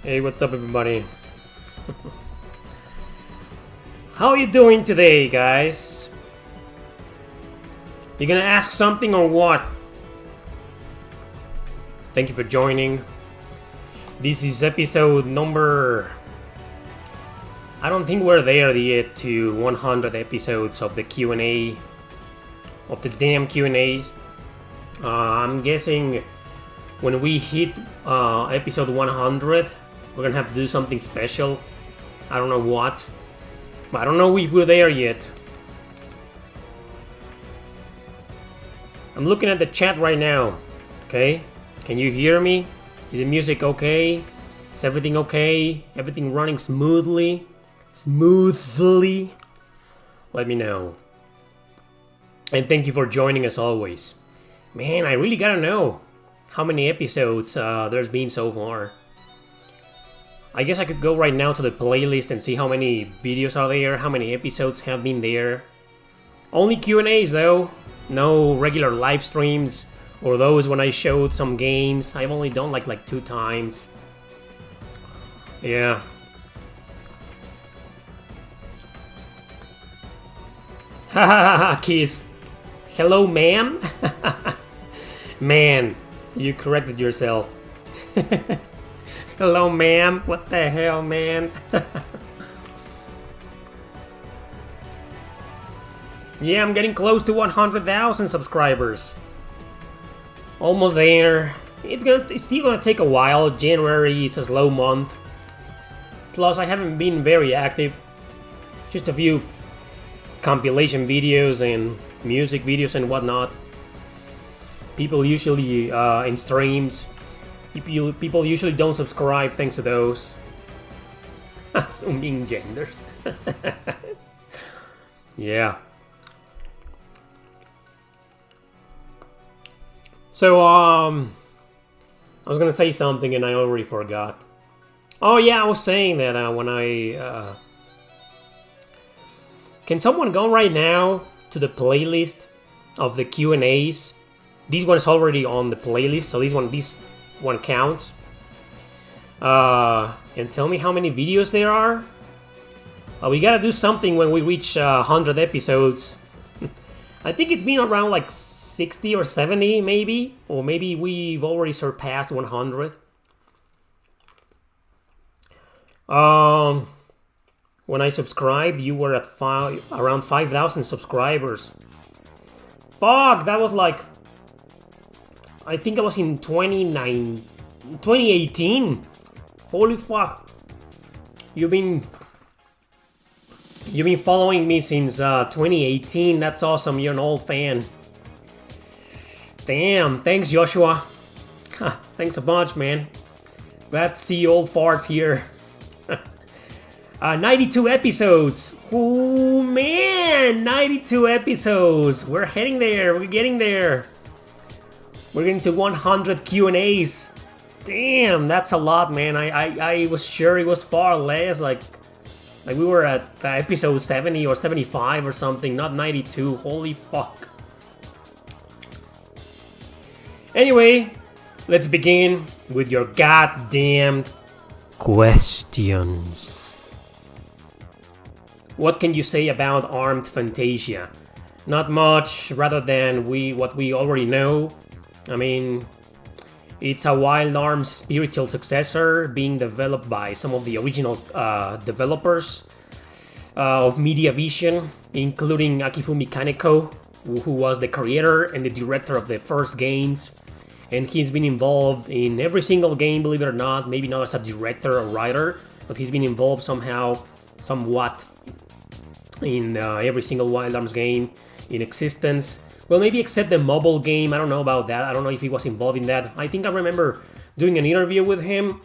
Hey, what's up, everybody? How are you doing today, guys? You gonna ask something or what? Thank you for joining. This is episode number... I don't think we're there yet to 100 episodes of the Q&A. Of the damn Q&As. I'm guessing when we hit episode 100, we're gonna have to do something special. I don't know what. But I don't know if we're there yet. I'm looking at the chat right now. Okay? Can you hear me? Is the music okay? Is everything okay? Everything running smoothly? Smoothly? Let me know. And thank you for joining us always. Man, I really gotta know how many episodes there's been so far. I guess I could go right now to the playlist and see how many videos are there, how many episodes have been there. Only Q&As though, no regular live streams or those when I showed some games. I've only done like 2 times. Yeah. Hahaha, kiss. Hello, ma'am? Man, you corrected yourself. Hello, ma'am. What the hell, man? Yeah, I'm getting close to 100,000 subscribers. Almost there. It's still gonna take a while. January is a slow month. Plus, I haven't been very active. Just a few compilation videos and music videos and whatnot. People usually in streams. People usually don't subscribe thanks to those. Assuming genders. Yeah. So, I was gonna say something and I already forgot. Oh yeah, I was saying that when I... Can someone go right now to the playlist of the Q&As? This one is already on the playlist, so this one counts. And tell me how many videos there are. We gotta do something when we reach 100 episodes. I think it's been around like 60 or 70 maybe. Or maybe we've already surpassed 100. When I subscribed, you were at around 5,000 subscribers. Fuck, that was like... I think it was in 2018. Holy fuck. You've been following me since 2018. That's awesome. You're an old fan. Damn. Thanks, Joshua. Thanks a bunch, man. Glad to see old farts here. 92 episodes. Oh man, 92 episodes. We're heading there. We're getting there. We're getting to 100 Q&As. Damn, that's a lot, man. I was sure it was far less. Like we were at episode 70 or 75 or something, not 92. Holy fuck. Anyway, let's begin with your goddamn questions. What can you say about Armed Fantasia? Not much, rather than what we already know. I mean, it's a Wild Arms spiritual successor being developed by some of the original developers of MediaVision, including Akifumi Kaneko, who was the creator and the director of the first games. And he's been involved in every single game, believe it or not. Maybe not as a director or writer, but he's been involved somewhat, in every single Wild Arms game in existence. Well, maybe except the mobile game. I don't know about that. I don't know if he was involved in that. I think I remember doing an interview with him.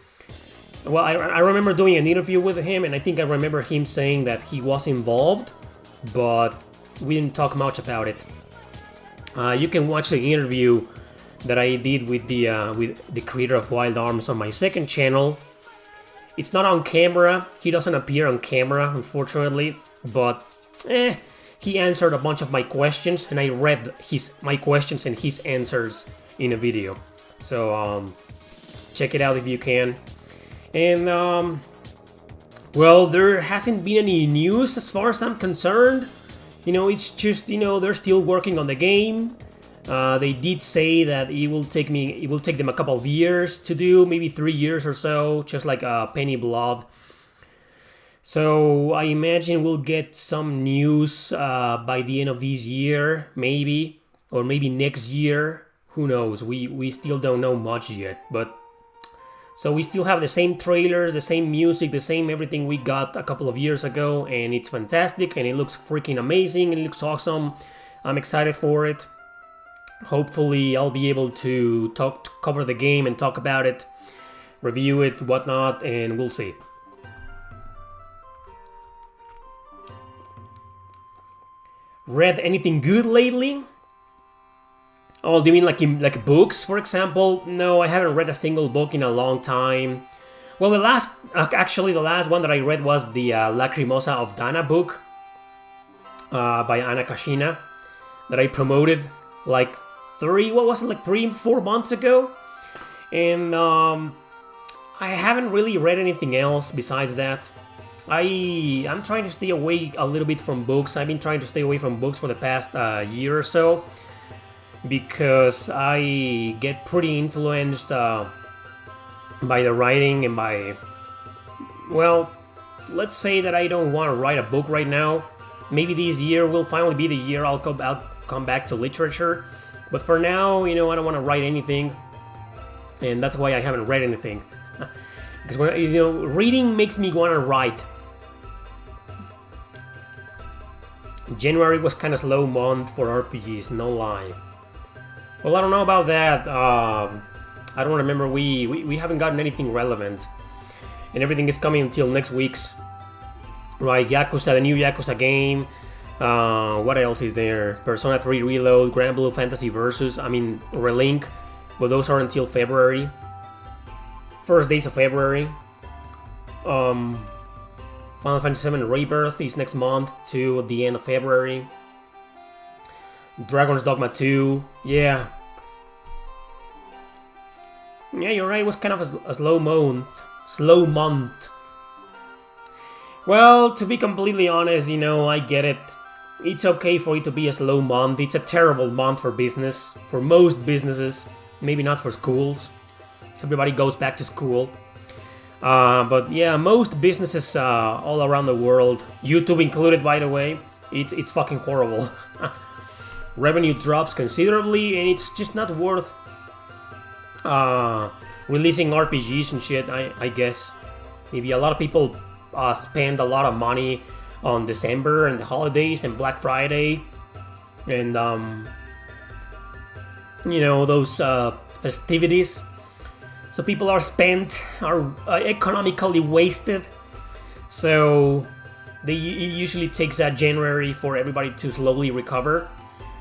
Well, I remember doing an interview with him, and I think I remember him saying that he was involved, but we didn't talk much about it. You can watch the interview that I did with the creator of Wild Arms on my second channel. It's not on camera. He doesn't appear on camera, unfortunately, but he answered a bunch of my questions, and I read my questions and his answers in a video. So check it out if you can. And well, there hasn't been any news as far as I'm concerned. You know, it's just, you know, they're still working on the game. They did say that it will take them a couple of years to do, maybe 3 years or so, just like Penny Blood. So I imagine we'll get some news by the end of this year, maybe, or maybe next year. Who knows? We still don't know much yet, but so we still have the same trailers, the same music, the same everything we got a couple of years ago, and it's fantastic, and it looks freaking amazing, and it looks awesome. I'm excited for it. Hopefully I'll be able to cover the game and talk about it, review it, whatnot, and we'll see. Read anything good lately? Oh, do you mean like books, for example? No, I haven't read a single book in a long time. Well, the last one that I read was the Lacrimosa of Dana book by Anna Kashina that I promoted like 3-4 months ago, and I haven't really read anything else besides that. I'm trying to stay away a little bit from books. I've been trying to stay away from books for the past year or so, because I get pretty influenced by the writing and by, well, let's say that I don't want to write a book right now. Maybe this year will finally be the year I'll come back to literature. But for now, you know, I don't want to write anything, and that's why I haven't read anything. Because when, you know, reading makes me want to write. January was kind of slow month for RPGs, no lie. Well, I don't know about that. I don't remember. We haven't gotten anything relevant, and everything is coming until next week's. Right, Yakuza, the new Yakuza game. What else is there? Persona 3 Reload, Grand Blue Fantasy Versus, Relink, but those are until February. First days of February. Final Fantasy VII Rebirth is next month to the end of February. Dragon's Dogma 2, yeah. Yeah, you're right, it was kind of a slow month. Well, to be completely honest, you know, I get it. It's okay for it to be a slow month. It's a terrible month for business, for most businesses. Maybe not for schools. Everybody goes back to school. But yeah, most businesses all around the world, YouTube included, by the way, it's fucking horrible. Revenue drops considerably, and it's just not worth releasing RPGs and shit, I guess. Maybe a lot of people spend a lot of money on December and the holidays and Black Friday and you know, those festivities. So people are economically wasted. So it usually takes January for everybody to slowly recover.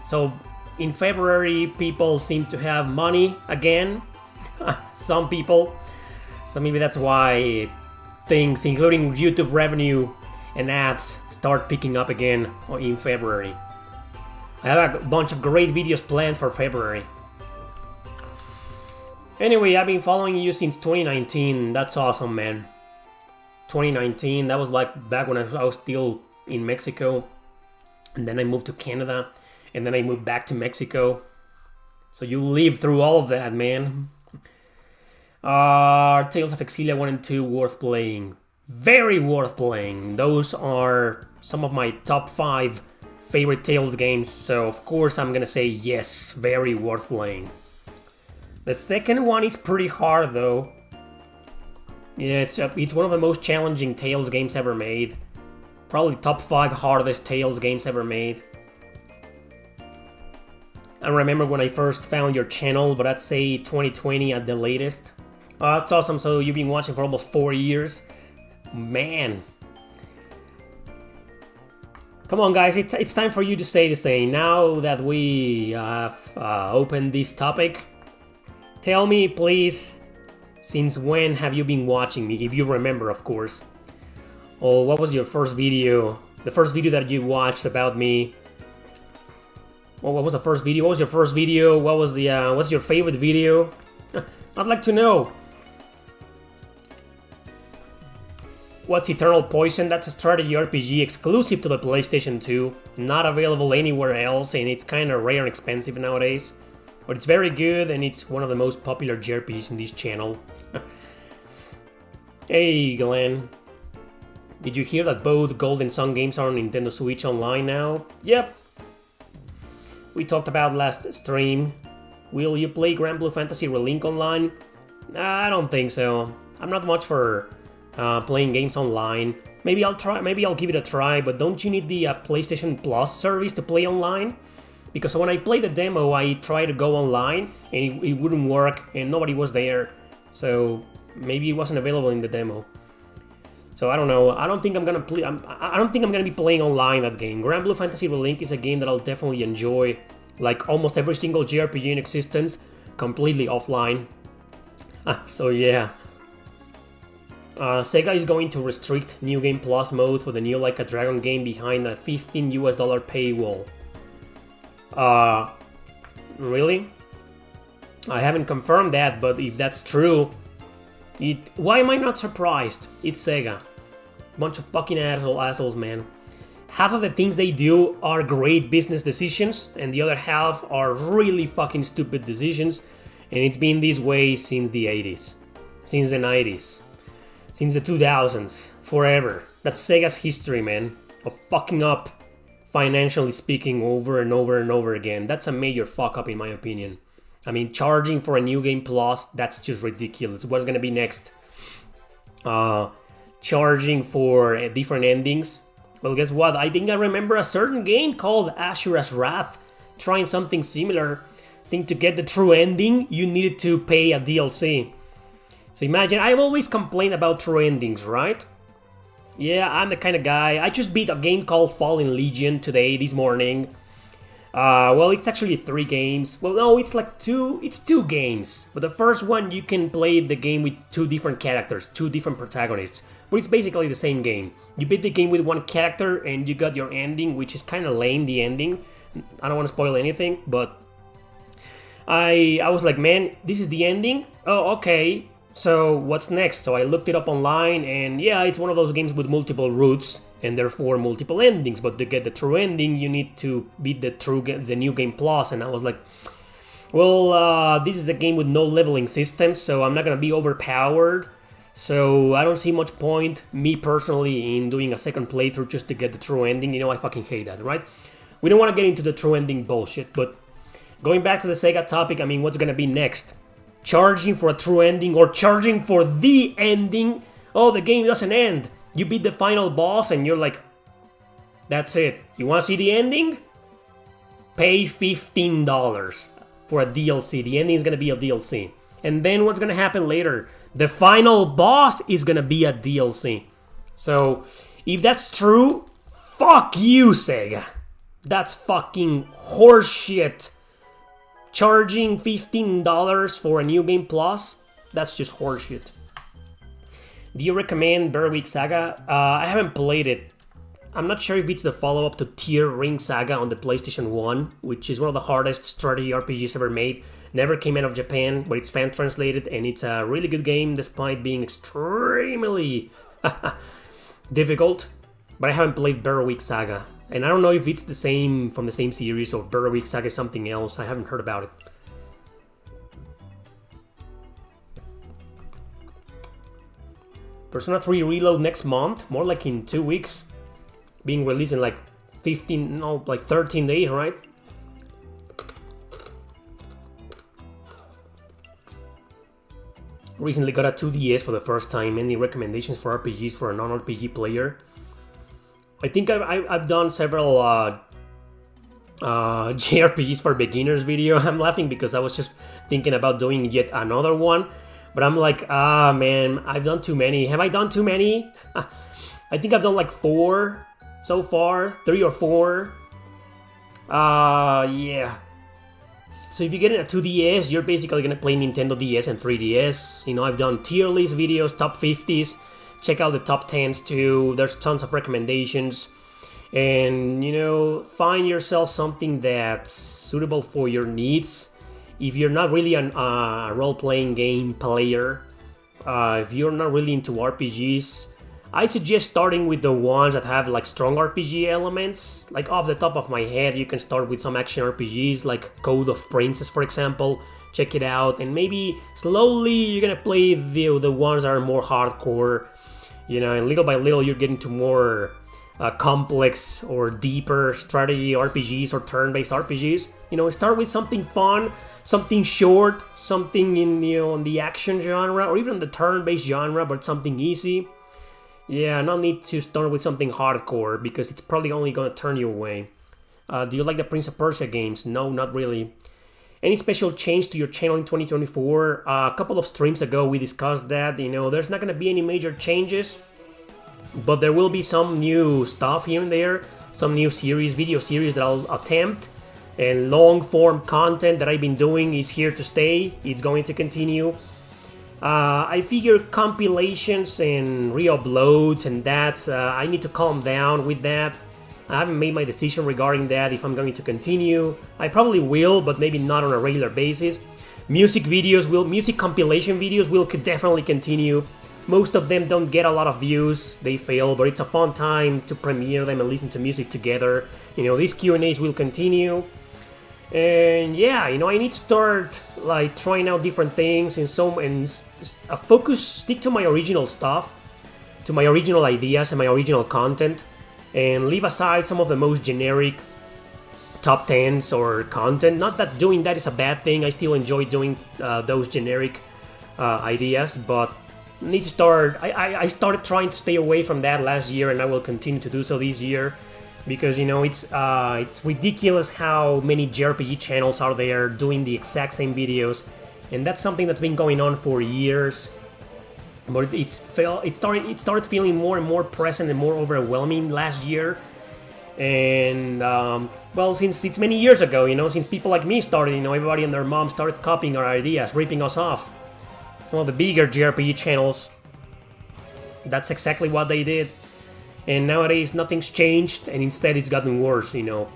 So in February, people seem to have money again. Some people. So maybe that's why things, including YouTube revenue and ads, start picking up again in February. I have a bunch of great videos planned for February. Anyway, I've been following you since 2019. That's awesome, man. 2019, that was like back when I was still in Mexico. And then I moved to Canada. And then I moved back to Mexico. So you lived through all of that, man. Tales of Exilia 1 and 2, worth playing. Very worth playing. Those are some of my top 5 favorite Tales games. So of course I'm gonna say yes, very worth playing. The second one is pretty hard though. Yeah, it's one of the most challenging Tales games ever made. Probably top 5 hardest Tales games ever made. I remember when I first found your channel, but I'd say 2020 at the latest. That's awesome, so you've been watching for almost 4 years. Man. Come on guys, it's time for you to say the same. Now that we have opened this topic, tell me please, since when have you been watching me? If you remember, of course. Or what was your first video? The first video that you watched about me? Well, what was the first video? What was your first video? What was the what's your favorite video? I'd like to know. What's Eternal Poison? That's a strategy RPG exclusive to the PlayStation 2, not available anywhere else, and it's kind of rare and expensive nowadays. But it's very good, and it's one of the most popular JRPGs in this channel. Hey, Glenn. Did you hear that both Gold and Sun games are on Nintendo Switch Online now? Yep. We talked about last stream. Will you play Grand Blue Fantasy Relink Online? I don't think so. I'm not much for playing games online. Maybe I'll try. Maybe I'll give it a try. But don't you need the PlayStation Plus service to play online? Because when I played the demo, I tried to go online and it wouldn't work, and nobody was there. So maybe it wasn't available in the demo. So I don't know. I don't think I'm gonna play. I don't think I'm gonna be playing online that game. Grand Blue Fantasy Relink is a game that I'll definitely enjoy. Like almost every single JRPG in existence, completely offline. So yeah. Sega is going to restrict New Game Plus mode for the new Like a Dragon game behind a $15 paywall. Really? I haven't confirmed that, but if that's true, why am I not surprised? It's Sega. Bunch of fucking assholes, man. Half of the things they do are great business decisions, and the other half are really fucking stupid decisions, and it's been this way since the 80s. Since the 90s. Since the 2000s. Forever. That's Sega's history, man. Of fucking up, financially speaking, over and over and over again. That's a major fuck up in my opinion. I mean, charging for a New Game Plus, that's just ridiculous. What's gonna be next? Charging for different endings? Well, guess what? I think I remember a certain game called Ashura's Wrath trying something similar. I think to get the true ending, you needed to pay a DLC. So imagine, I've always complained about true endings, right? Yeah, I'm the kind of guy. I just beat a game called Fallen Legion today, this morning. Well, it's actually 3 games. Well, no, it's like 2. It's 2 games. But the first one, you can play the game with 2 different characters, 2 different protagonists. But it's basically the same game. You beat the game with 1 character and you got your ending, which is kind of lame, the ending. I don't want to spoil anything, but I was like, man, this is the ending? Oh, okay. So what's next? So I looked it up online, and yeah, it's one of those games with multiple routes and therefore multiple endings. But to get the true ending, you need to beat the New Game Plus. And I was like, well, this is a game with no leveling system, so I'm not gonna be overpowered. So I don't see much point, me personally, in doing a second playthrough just to get the true ending. You know, I fucking hate that, right? We don't want to get into the true ending bullshit, but going back to the Sega topic, I mean, what's gonna be next? Charging for a true ending or charging for the ending? Oh, the game doesn't end. You beat the final boss and you're like, that's it. You want to see the ending? Pay $15 for a DLC. The ending is gonna be a DLC. And then what's gonna happen later? The final boss is gonna be a DLC. So, if that's true, fuck you, Sega. That's fucking horseshit. Charging $15 for a New Game Plus? That's just horseshit. Do you recommend Berwick Saga? I haven't played it. I'm not sure if it's the follow-up to Tier Ring Saga on the PlayStation 1, which is one of the hardest strategy RPGs ever made. Never came out of Japan, but it's fan-translated, and it's a really good game despite being extremely difficult. But I haven't played Berwick Saga. And I don't know if it's the same from the same series or Berwick Saga is something else. I haven't heard about it. Persona 3 Reload next month, more like in 2 weeks. Being released in like 13 days, right? Recently got a 2DS for the first time. Any recommendations for RPGs for a non-RPG player? I think I've done several JRPGs for beginners video. I'm laughing because I was just thinking about doing yet another one. But I'm like, man, I've done too many. Have I done too many? I think I've done like 4 so far. 3 or 4. Yeah. So if you get a 2DS, you're basically gonna play Nintendo DS and 3DS. You know, I've done tier list videos, top 50s. Check out the top 10s too. There's tons of recommendations. And, you know, find yourself something that's suitable for your needs. If you're not really a role-playing game player, if you're not really into RPGs, I suggest starting with the ones that have like strong RPG elements. Like off the top of my head, you can start with some action RPGs like Code of Princess, for example. Check it out, and maybe slowly you're gonna play the ones that are more hardcore, you know, and little by little you're getting to more complex or deeper strategy RPGs or turn-based RPGs. You know, start with something fun, something short, something in, you know, in the action genre or even the turn-based genre, but something easy. Yeah, no need to start with something hardcore because it's probably only gonna turn you away. Do you like the Prince of Persia games? No, not really. Any special change to your channel in 2024? A couple of streams ago we discussed that. You know, there's not gonna be any major changes, but there will be some new stuff here and there, some new series, video series that I'll attempt, and long form content that I've been doing is here to stay. It's going to continue. I figure compilations and re-uploads and that, I need to calm down with that. I haven't made my decision regarding that, if I'm going to continue. I probably will, but maybe not on a regular basis. Music compilation videos will definitely continue. Most of them don't get a lot of views, they fail, but it's a fun time to premiere them and listen to music together. You know, these Q&As will continue. And yeah, you know, I need to start like trying out different things and stick to my original stuff, to my original ideas and my original content, and leave aside some of the most generic top 10s or content. Not that doing that is a bad thing, I still enjoy doing those generic ideas, but need to start. I started trying to stay away from that last year, and I will continue to do so this year. Because, you know, it's ridiculous how many JRPG channels are there doing the exact same videos, and that's something that's been going on for years. But it started feeling more and more present and more overwhelming last year. And well, since it's many years ago, you know, since people like me started, you know, everybody and their mom started copying our ideas, ripping us off. Some of the bigger JRPG channels, that's exactly what they did. And nowadays nothing's changed, and instead it's gotten worse, you know.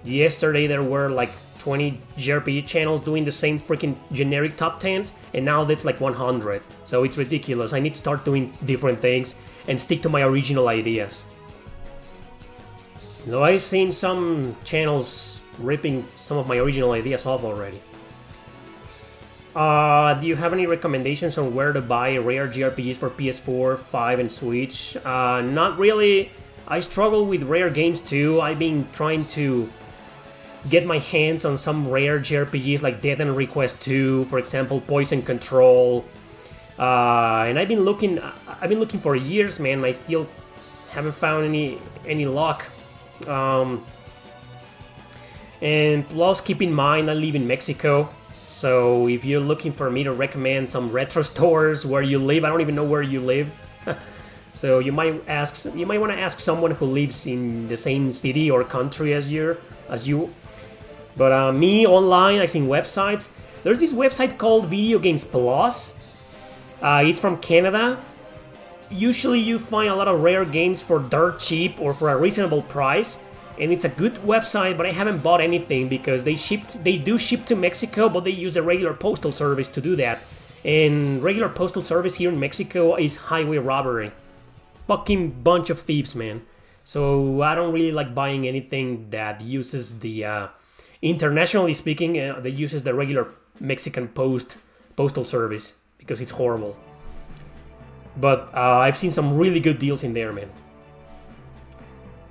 Yesterday there were like 20 JRPG channels doing the same freaking generic top 10s, and now there's like 100. So it's ridiculous. I need to start doing different things and stick to my original ideas. Though I've seen some channels ripping some of my original ideas off already. Do you have any recommendations on where to buy rare JRPGs for PS4, 5, and Switch? Not really. I struggle with rare games too. I've been trying to get my hands on some rare JRPGs like Death and Request 2, for example, Poison Control. And I've been looking for years, man. I still haven't found any luck. And plus, keep in mind I live in Mexico. So if you're looking for me to recommend some retro stores where you live, I don't even know where you live. So you might want to ask someone who lives in the same city or country as you. But me online, I've seen websites. There's this website called Video Games Plus. It's from Canada. Usually you find a lot of rare games for dirt cheap or for a reasonable price. And it's a good website, but I haven't bought anything because they do ship to Mexico, but they use a regular postal service to do that. And regular postal service here in Mexico is highway robbery. Fucking bunch of thieves, man. So I don't really like buying anything that uses the, internationally speaking, that uses the regular Mexican postal service because it's horrible. But I've seen some really good deals in there, man.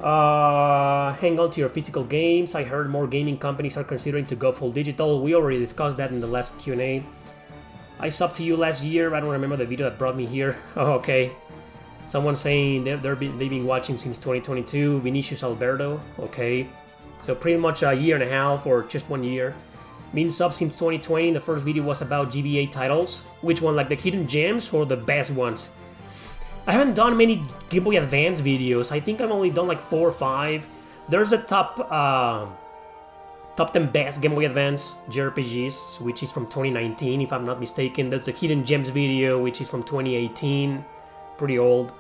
Hang on to your physical games. I heard more gaming companies are considering to go full digital. We already discussed that in the last Q&A. I subbed to you last year. I don't remember the video that brought me here. Oh, okay. Someone saying they've been watching since 2022. Vinicius Alberto. Okay. So pretty much a year and a half or just 1 year. Been subbed since 2020. The first video was about GBA titles. Which one, like the hidden gems or the best ones? I haven't done many Game Boy Advance videos. I think I've only done like 4 or 5. There's a top 10 best Game Boy Advance JRPGs, which is from 2019, if I'm not mistaken. There's the Hidden Gems video, which is from 2018, pretty old.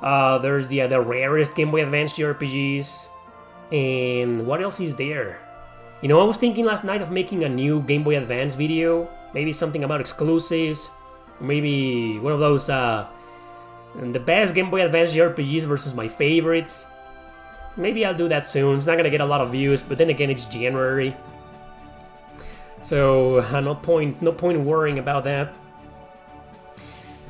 There's the rarest Game Boy Advance JRPGs, and what else is there? You know, I was thinking last night of making a new Game Boy Advance video, maybe something about exclusives, maybe one of those And the best Game Boy Advance JRPGs versus my favorites. Maybe I'll do that soon. It's not gonna get a lot of views, but then again, it's January. So no point worrying about that.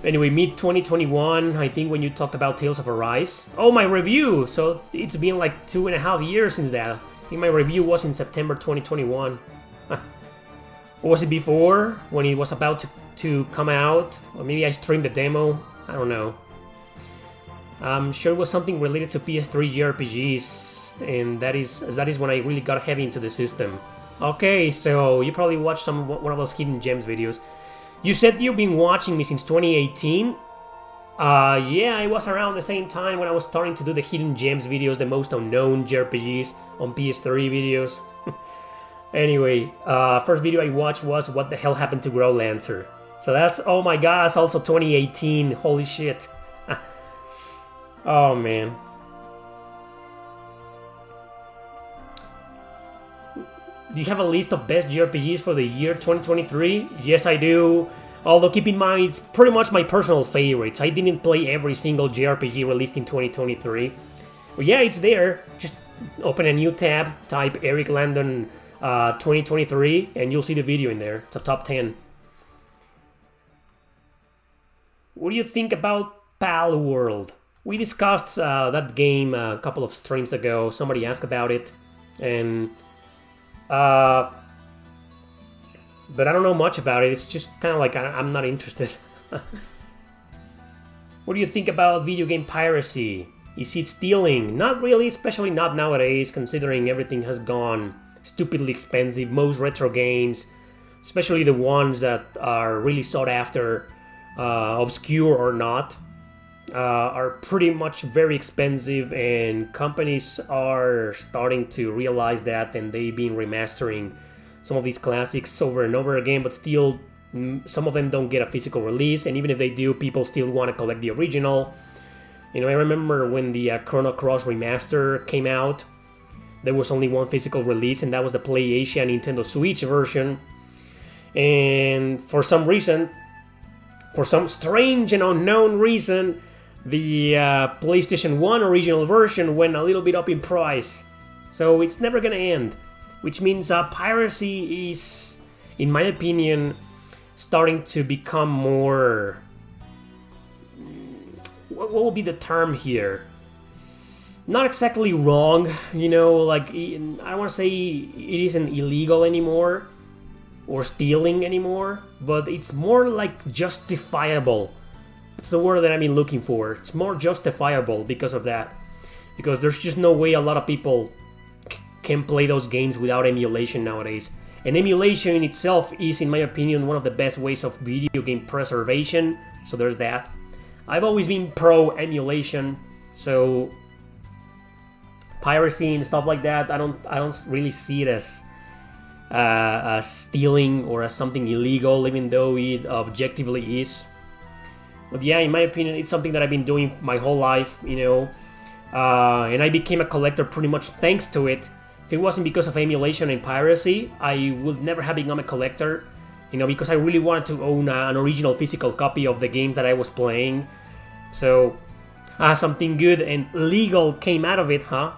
Anyway, mid-2021, I think when you talked about Tales of Arise. Oh, my review! So it's been like 2.5 years since that. I think my review was in September 2021. Was it before, when it was about to come out? Or maybe I streamed the demo? I don't know. I'm sure it was something related to PS3 JRPGs, and that is when I really got heavy into the system. Okay, so you probably watched one of those hidden gems videos. You said you've been watching me since 2018? Yeah, it was around the same time when I was starting to do the hidden gems videos, the most unknown JRPGs on PS3 videos. Anyway, first video I watched was What the Hell Happened to Growlancer. So that's, oh my god, that's also 2018, holy shit. Oh man. Do you have a list of best JRPGs for the year 2023? Yes, I do. Although keep in mind, it's pretty much my personal favorites. I didn't play every single JRPG released in 2023. But yeah, it's there. Just open a new tab, type Erick Landon 2023, and you'll see the video in there. It's a top 10. What do you think about Pal World? We discussed that game a couple of streams ago. Somebody asked about it, and but I don't know much about it. It's just kind of like I'm not interested. What do you think about video game piracy? Is it stealing? Not really, especially not nowadays, considering everything has gone stupidly expensive. Most retro games, especially the ones that are really sought after, obscure or not, are pretty much very expensive, and companies are starting to realize that, and they've been remastering some of these classics over and over again, but still some of them don't get a physical release, and even if they do, people still want to collect the original. You know, I remember when the Chrono Cross remaster came out, there was only one physical release, and that was the PlayAsia Nintendo Switch version. And for some reason, for some strange and unknown reason, the PlayStation 1 original version went a little bit up in price. So it's never gonna end. Which means piracy is, in my opinion, starting to become more... What will be the term here? Not exactly wrong, you know, like, I don't want to say it isn't illegal anymore, or stealing anymore, but it's more like justifiable. It's the word that I've been looking for. It's more justifiable because of that. Because there's just no way a lot of people can play those games without emulation nowadays. And emulation in itself is, in my opinion, one of the best ways of video game preservation. So there's that. I've always been pro emulation, so piracy and stuff like that, I don't really see it as stealing or as something illegal, even though it objectively is. But yeah, in my opinion, it's something that I've been doing my whole life, you know. And I became a collector pretty much thanks to it. If it wasn't because of emulation and piracy, I would never have become a collector. You know, because I really wanted to own an original physical copy of the games that I was playing. So, something good and legal came out of it, huh?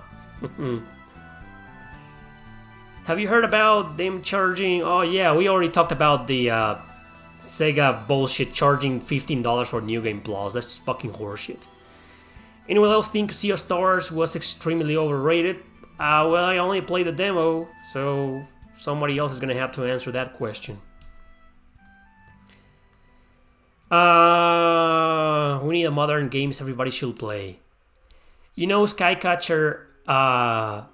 Have you heard about them charging... Oh yeah, we already talked about the Sega bullshit charging $15 for New Game Plus. That's just fucking horseshit. Anyone else think Sea of Stars was extremely overrated? Well, I only played the demo, so somebody else is gonna have to answer that question. We need a modern games everybody should play. You know, Skycatcher, I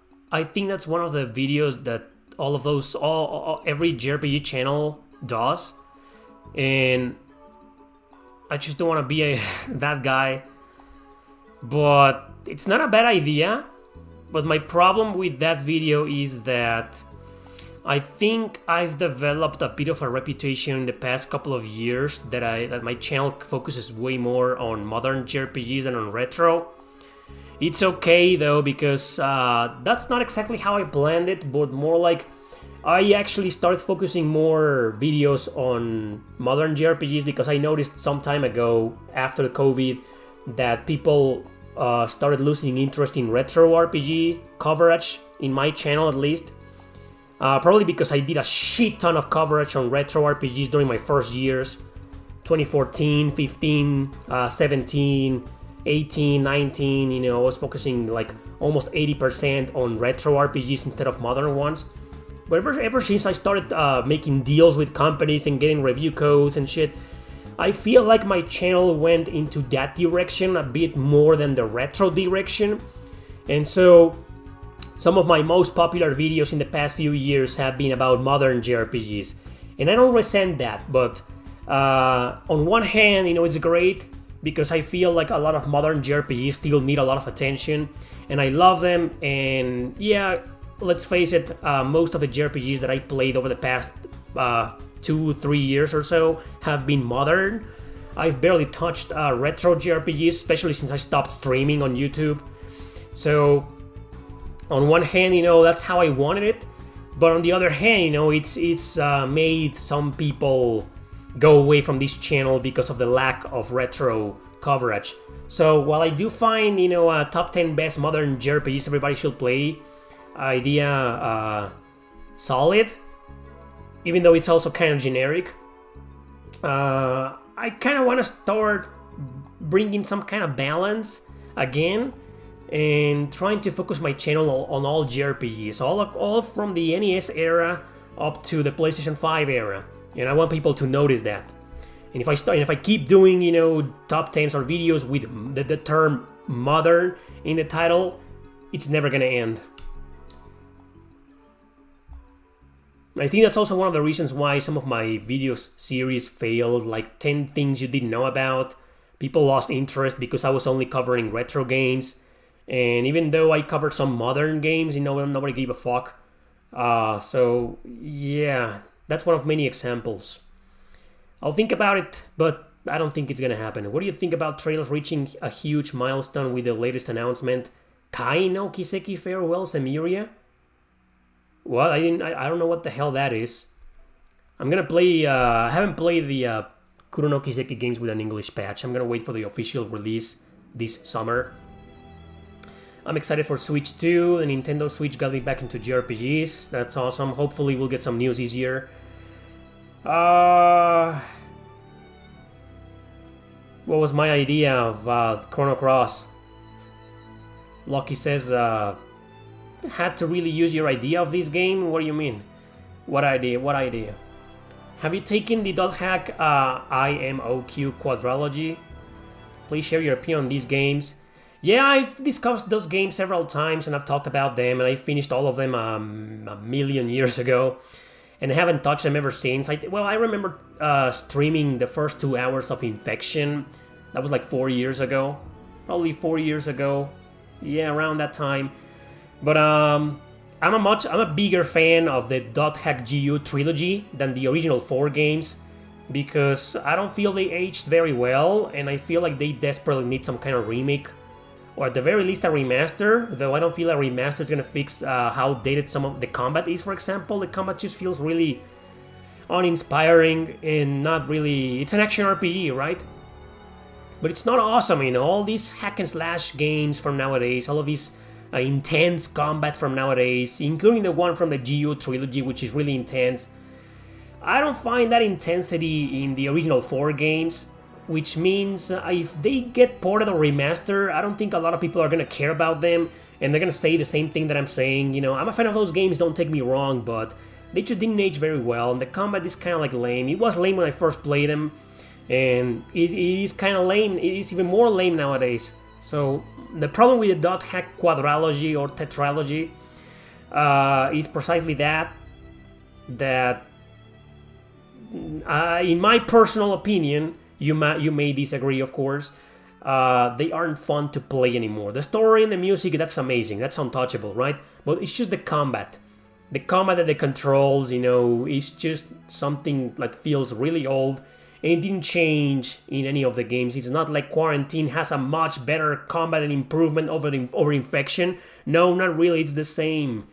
think that's one of the videos that all of those, every JRPG channel does. And I just don't want to be that guy. But it's not a bad idea. But my problem with that video is that I think I've developed a bit of a reputation in the past couple of years that my channel focuses way more on modern JRPGs than on retro. It's okay though, because that's not exactly how I planned it, but more like I actually started focusing more videos on modern JRPGs because I noticed some time ago, after the COVID, that people started losing interest in retro RPG coverage, in my channel at least. Probably because I did a shit ton of coverage on retro RPGs during my first years. 2014, 15, 17, 18, 19, I was focusing like almost 80% on retro RPGs instead of modern ones. But ever since I started making deals with companies and getting review codes and shit, I feel like my channel went into that direction a bit more than the retro direction. And so some of my most popular videos in the past few years have been about modern JRPGs. And I don't resent that, but on one hand, it's great because I feel like a lot of modern JRPGs still need a lot of attention, and I love them. And yeah, let's face it, most of the JRPGs that I played over the past 2-3 years or so have been modern. I've barely touched retro JRPGs, especially since I stopped streaming on YouTube. So on one hand, that's how I wanted it, but on the other hand, it's made some people go away from this channel because of the lack of retro coverage. So while I do find, a top 10 best modern JRPGs everybody should play idea solid, even though it's also kind of generic, I kind of want to start bringing some kind of balance again and trying to focus my channel on all JRPGs, all from the NES era up to the PlayStation 5 era. And I want people to notice that. And if I keep doing, top 10s or videos with the term modern in the title, it's never gonna end. I think that's also one of the reasons why some of my videos series failed, like 10 things you didn't know about. People lost interest because I was only covering retro games. And even though I covered some modern games, nobody gave a fuck. So yeah, that's one of many examples. I'll think about it, but I don't think it's gonna happen. What do you think about Trails reaching a huge milestone with the latest announcement? Kai no Kiseki farewells Emiria? What? I don't know what the hell that is. I'm gonna play. I haven't played the Kuro no Kiseki games with an English patch. I'm gonna wait for the official release this summer. I'm excited for Switch 2. The Nintendo Switch got me back into JRPGs. That's awesome. Hopefully we'll get some news this year. What was my idea of Chrono Cross? Lucky says, had to really use your idea of this game? What do you mean? What idea? Have you taken the Dot Hack IMOQ quadrilogy? Please share your opinion on these games. Yeah, I've discussed those games several times and I've talked about them, and I finished all of them a million years ago and I haven't touched them ever since. I remember streaming the first 2 hours of Infection. That was like 4 years ago. Probably 4 years ago. Yeah, around that time. But I'm a bigger fan of the Dot Hack GU trilogy than the original 4 games, because I don't feel they aged very well, and I feel like they desperately need some kind of remake, or at the very least a remaster, though I don't feel a remaster is going to fix how dated some of the combat is, for example. The combat just feels really uninspiring and not really... It's an action RPG, right? But it's not awesome, all these hack and slash games from nowadays, all of these intense combat from nowadays, including the one from the GU trilogy, which is really intense. I don't find that intensity in the original 4 games, which means if they get ported or remastered, I don't think a lot of people are going to care about them, and they're going to say the same thing that I'm saying. I'm a fan of those games, don't take me wrong, but they just didn't age very well, and the combat is kind of like lame. It was lame when I first played them, and it is kind of lame. It is even more lame nowadays. So the problem with the Dot Hack quadrilogy or tetralogy is precisely that in my personal opinion, you may disagree, of course, they aren't fun to play anymore. The story and the music, that's amazing, that's untouchable, right? But it's just the combat and the controls, is just something that feels really old, and it didn't change in any of the games. It's not like Quarantine has a much better combat and improvement over Infection. No, not really, it's the same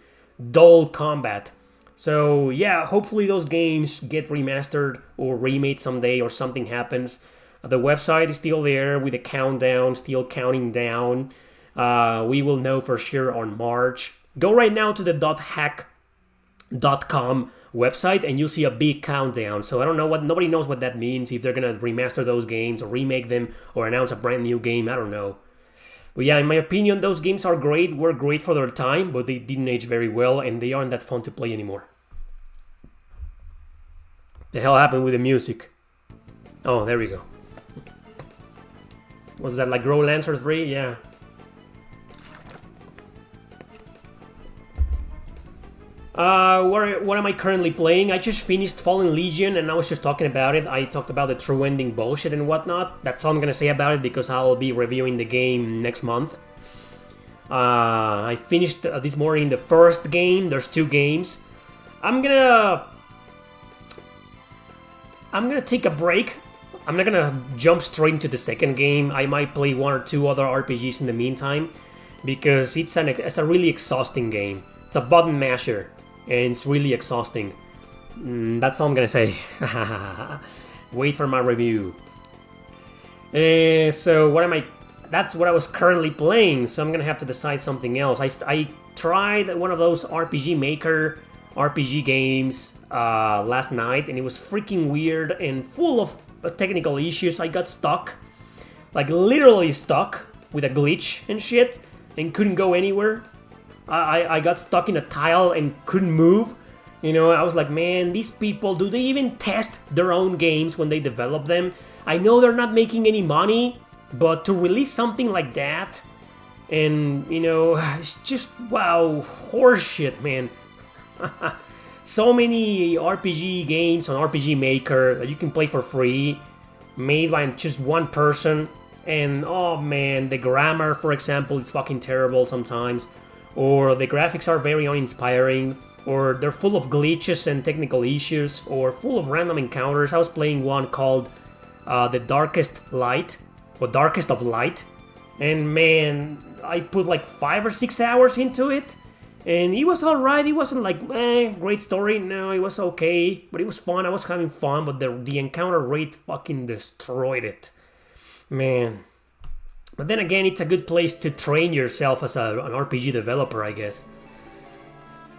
dull combat. So yeah, hopefully those games get remastered or remade someday, or something happens. The website is still there with the countdown, still counting down. We will know for sure on March. Go right now to the .hack.com website and you'll see a big countdown. So I don't know nobody knows what that means, if they're gonna remaster those games or remake them or announce a brand new game. I don't know. But yeah, in my opinion, those games were great for their time, but they didn't age very well and they aren't that fun to play anymore. The hell happened with the music? Oh, there we go. Was that like Grow Lancer 3? Yeah. What am I currently playing? I just finished Fallen Legion and I was just talking about it. I talked about the true ending bullshit and whatnot. That's all I'm gonna say about it because I'll be reviewing the game next month. I finished this morning the first game. There's 2 games. I'm gonna take a break. I'm not gonna jump straight into the second game. I might play 1 or 2 other RPGs in the meantime because it's a really exhausting game. It's a button masher and it's really exhausting. That's all I'm gonna say. Wait for my review. So that's what I was currently playing, so I'm gonna have to decide something else. I tried one of those RPG Maker RPG games last night and it was freaking weird and full of technical issues. I got stuck, like literally stuck with a glitch and shit and couldn't go anywhere. I got stuck in a tile and couldn't move. You know, I was like, man, these people, do they even test their own games when they develop them? I know they're not making any money, but to release something like that, and, you know, it's just, wow, horseshit, man. So many RPG games on RPG Maker that you can play for free, made by just one person, and, oh man, the grammar, for example, is fucking terrible sometimes. Or the graphics are very uninspiring, or they're full of glitches and technical issues, or full of random encounters. I was playing one called The Darkest Light, or Darkest of Light, and man, I put like 5 or 6 hours into it, and it was alright. It wasn't like, great story, no, it was okay, but it was fun. I was having fun, but the encounter rate fucking destroyed it, man. But then again, it's a good place to train yourself as an RPG developer, I guess.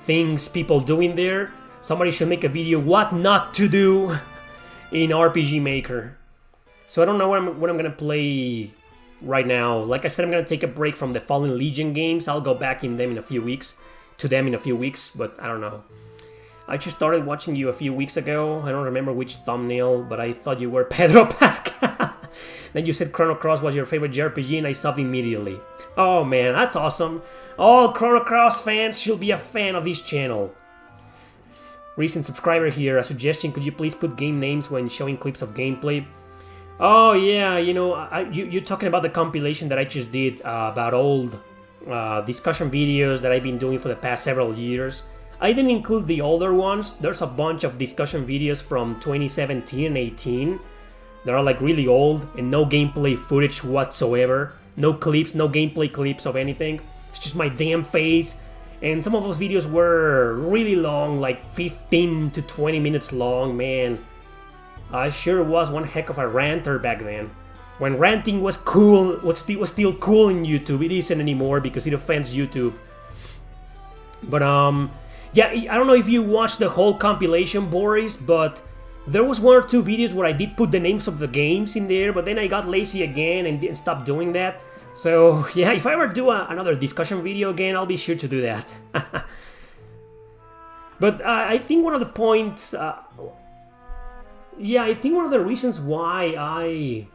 Things people do in there. Somebody should make a video what not to do in RPG Maker. So I don't know what I'm gonna play right now. Like I said, I'm gonna take a break from the Fallen Legion games. I'll go back in them in a few weeks. But I don't know. I just started watching you a few weeks ago. I don't remember which thumbnail, but I thought you were Pedro Pascal. Then you said Chrono Cross was your favorite JRPG and I subbed immediately. Oh man, that's awesome. All Chrono Cross fans should be a fan of this channel. Recent subscriber here, a suggestion, could you please put game names when showing clips of gameplay? Oh yeah, you know, you're talking about the compilation that I just did about old discussion videos that I've been doing for the past several years. I didn't include the older ones. There's a bunch of discussion videos from 2017 and 18. They are like really old and no gameplay footage whatsoever. No clips, no gameplay clips of anything. It's just my damn face. And some of those videos were really long, like 15 to 20 minutes long, man. I sure was one heck of a ranter back then. When ranting was cool, was still cool in YouTube. It isn't anymore because it offends YouTube. But yeah, I don't know if you watched the whole compilation, Boris, but there was 1 or 2 videos where I did put the names of the games in there, but then I got lazy again and didn't stop doing that. So yeah, if I ever do another discussion video again, I'll be sure to do that. But I think one of the points, yeah, I think one of the reasons why I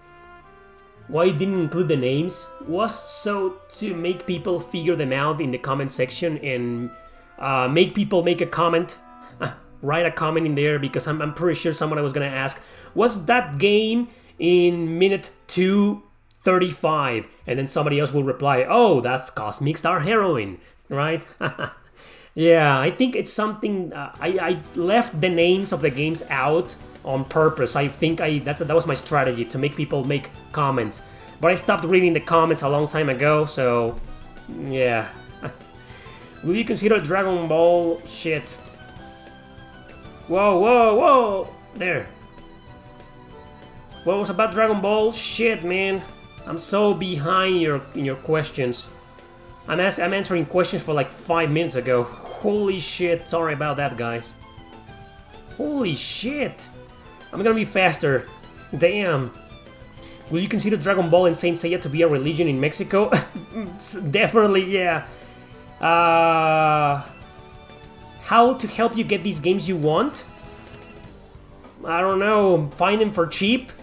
didn't include the names was so to make people figure them out in the comment section and make people make a comment, write a comment in there, because I'm pretty sure someone was gonna ask, was that game in minute 2:35? And then somebody else will reply, oh, that's Cosmic Star Heroine, right? Yeah, I think it's something, I left the names of the games out on purpose. I think that was my strategy, to make people make comments. But I stopped reading the comments a long time ago, so yeah. Will you consider Dragon Ball? Shit. Whoa, whoa, whoa! There. What was about Dragon Ball? Shit, man. I'm so behind in your questions. I'm answering questions for like 5 minutes ago. Holy shit, sorry about that, guys. Holy shit. I'm gonna be faster. Damn. Will you consider Dragon Ball and Saint Seiya to be a religion in Mexico? Definitely, yeah. How to help you get these games you want? I don't know. Find them for cheap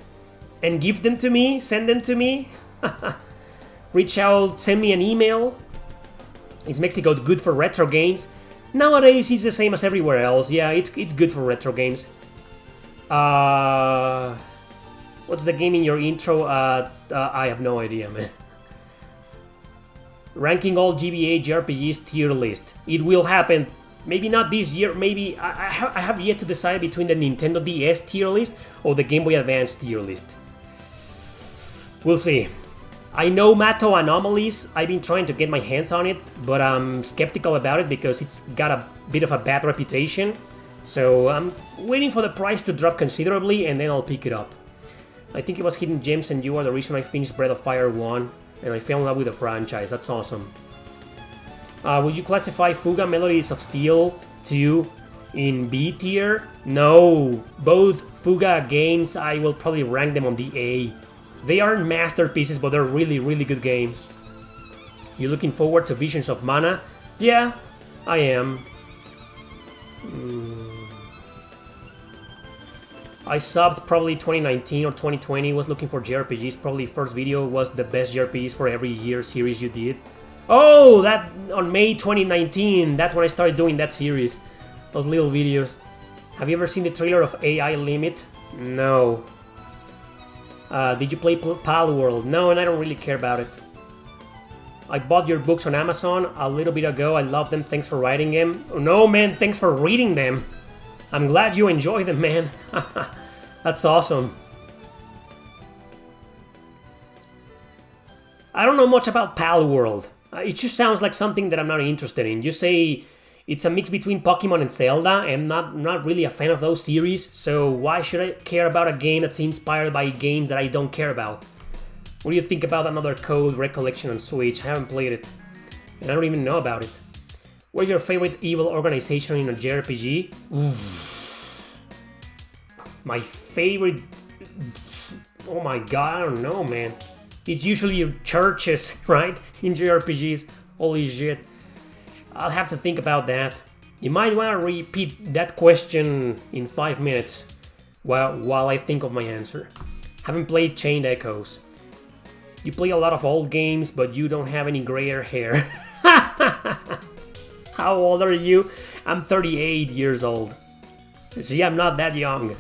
and give them to me. Send them to me. Reach out, send me an email. Is Mexico good for retro games? Nowadays, it's the same as everywhere else. Yeah, it's good for retro games. What's the game in your intro? I have no idea, man. Ranking all GBA JRPGs tier list. It will happen. Maybe not this year. Maybe I have yet to decide between the Nintendo DS tier list or the Game Boy Advance tier list. We'll see. I know Mato Anomalies. I've been trying to get my hands on it, but I'm skeptical about it because it's got a bit of a bad reputation. So I'm waiting for the price to drop considerably and then I'll pick it up. I think it was Hidden Gems and you are the reason I finished Breath of Fire 1 and I fell in love with the franchise. That's awesome. Would you classify Fuga Melodies of Steel 2 in B tier? No. Both Fuga games, I will probably rank them on the A. They aren't masterpieces, but they're really, really good games. You looking forward to Visions of Mana? Yeah, I am. I subbed probably 2019 or 2020, was looking for JRPGs. Probably first video was the best JRPGs for every year series you did. Oh, that on May 2019, that's when I started doing that series. Those little videos. Have you ever seen the trailer of AI Limit? No. Did you play Pal World? No, and I don't really care about it. I bought your books on Amazon a little bit ago. I love them. Thanks for writing them. Oh, no, man, thanks for reading them. I'm glad you enjoy them, man. That's awesome. I don't know much about Pal World. It just sounds like something that I'm not interested in. You say it's a mix between Pokemon and Zelda. I'm not really a fan of those series, so why should I care about a game that's inspired by games that I don't care about? What do you think about Another Code Recollection on Switch? I haven't played it, and I don't even know about it. What's your favorite evil organization in a JRPG? My favorite... Oh my god, I don't know, man. It's usually churches, right? In JRPGs. Holy shit. I'll have to think about that. You might want to repeat that question in 5 minutes while I think of my answer. Haven't played Chained Echoes. You play a lot of old games, but you don't have any grayer hair. How old are you? I'm 38 years old. See, I'm not that young.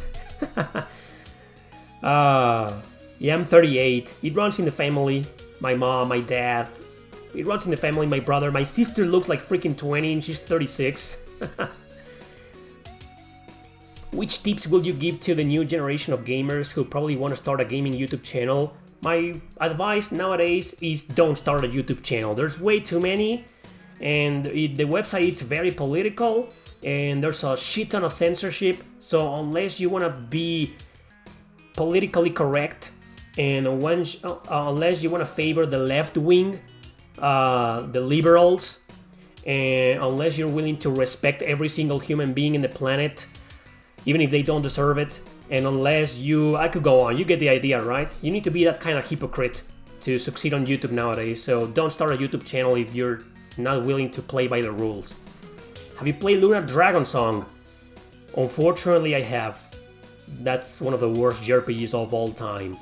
Yeah, I'm 38. It runs in the family. My mom, my dad. It runs in the family, my brother. My sister looks like freaking 20 and she's 36. Which tips will you give to the new generation of gamers who probably want to start a gaming YouTube channel? My advice nowadays is don't start a YouTube channel. There's way too many, and the website is very political, and there's a shit ton of censorship. So unless you want to be politically correct, and unless you want to favor the left wing, the liberals, and unless you're willing to respect every single human being in the planet, even if they don't deserve it, and unless I could go on, you get the idea, right? You need to be that kind of hypocrite to succeed on YouTube nowadays, so don't start a YouTube channel if you're not willing to play by the rules. Have you played Lunar Dragon Song? Unfortunately, I have. That's one of the worst JRPGs of all time.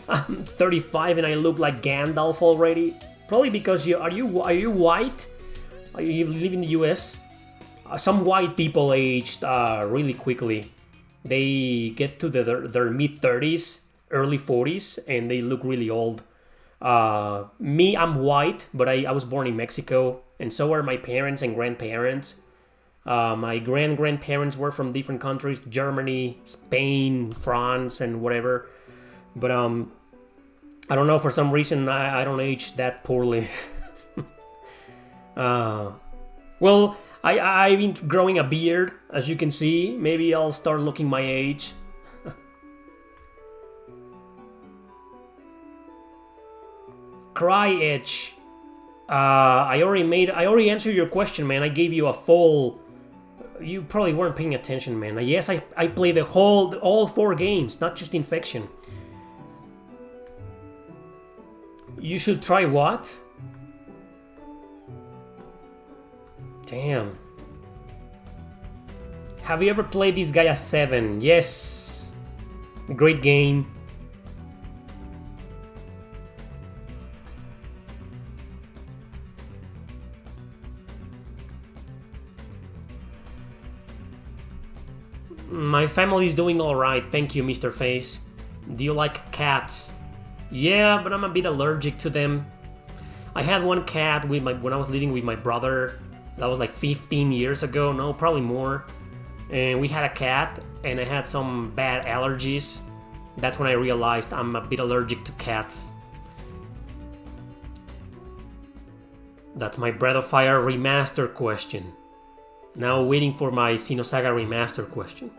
I'm 35 and I look like Gandalf already. Probably because are you white? You live in the US? Some white people aged really quickly. They get to their mid-30s, early 40s, and they look really old. Me, I'm white, but I was born in Mexico, and so are my parents and grandparents. My grandparents were from different countries, Germany, Spain, France, and whatever. But I don't know, for some reason I don't age that poorly. Well, I've been growing a beard, as you can see. Maybe I'll start looking my age. Cry itch. I already answered your question, man. I gave you a full. You probably weren't paying attention, man. Yes, I played all 4 games, not just Infection. You should try what? Damn. Have you ever played this Gaia 7? Yes. Great game. My family's doing alright, thank you, Mr. Face. Do you like cats? Yeah, but I'm a bit allergic to them. I had one cat when I was living with my brother. That was like 15 years ago, no, probably more. And we had a cat, and I had some bad allergies. That's when I realized I'm a bit allergic to cats. That's my Breath of Fire remaster question. Now waiting for my Xenosaga remaster question.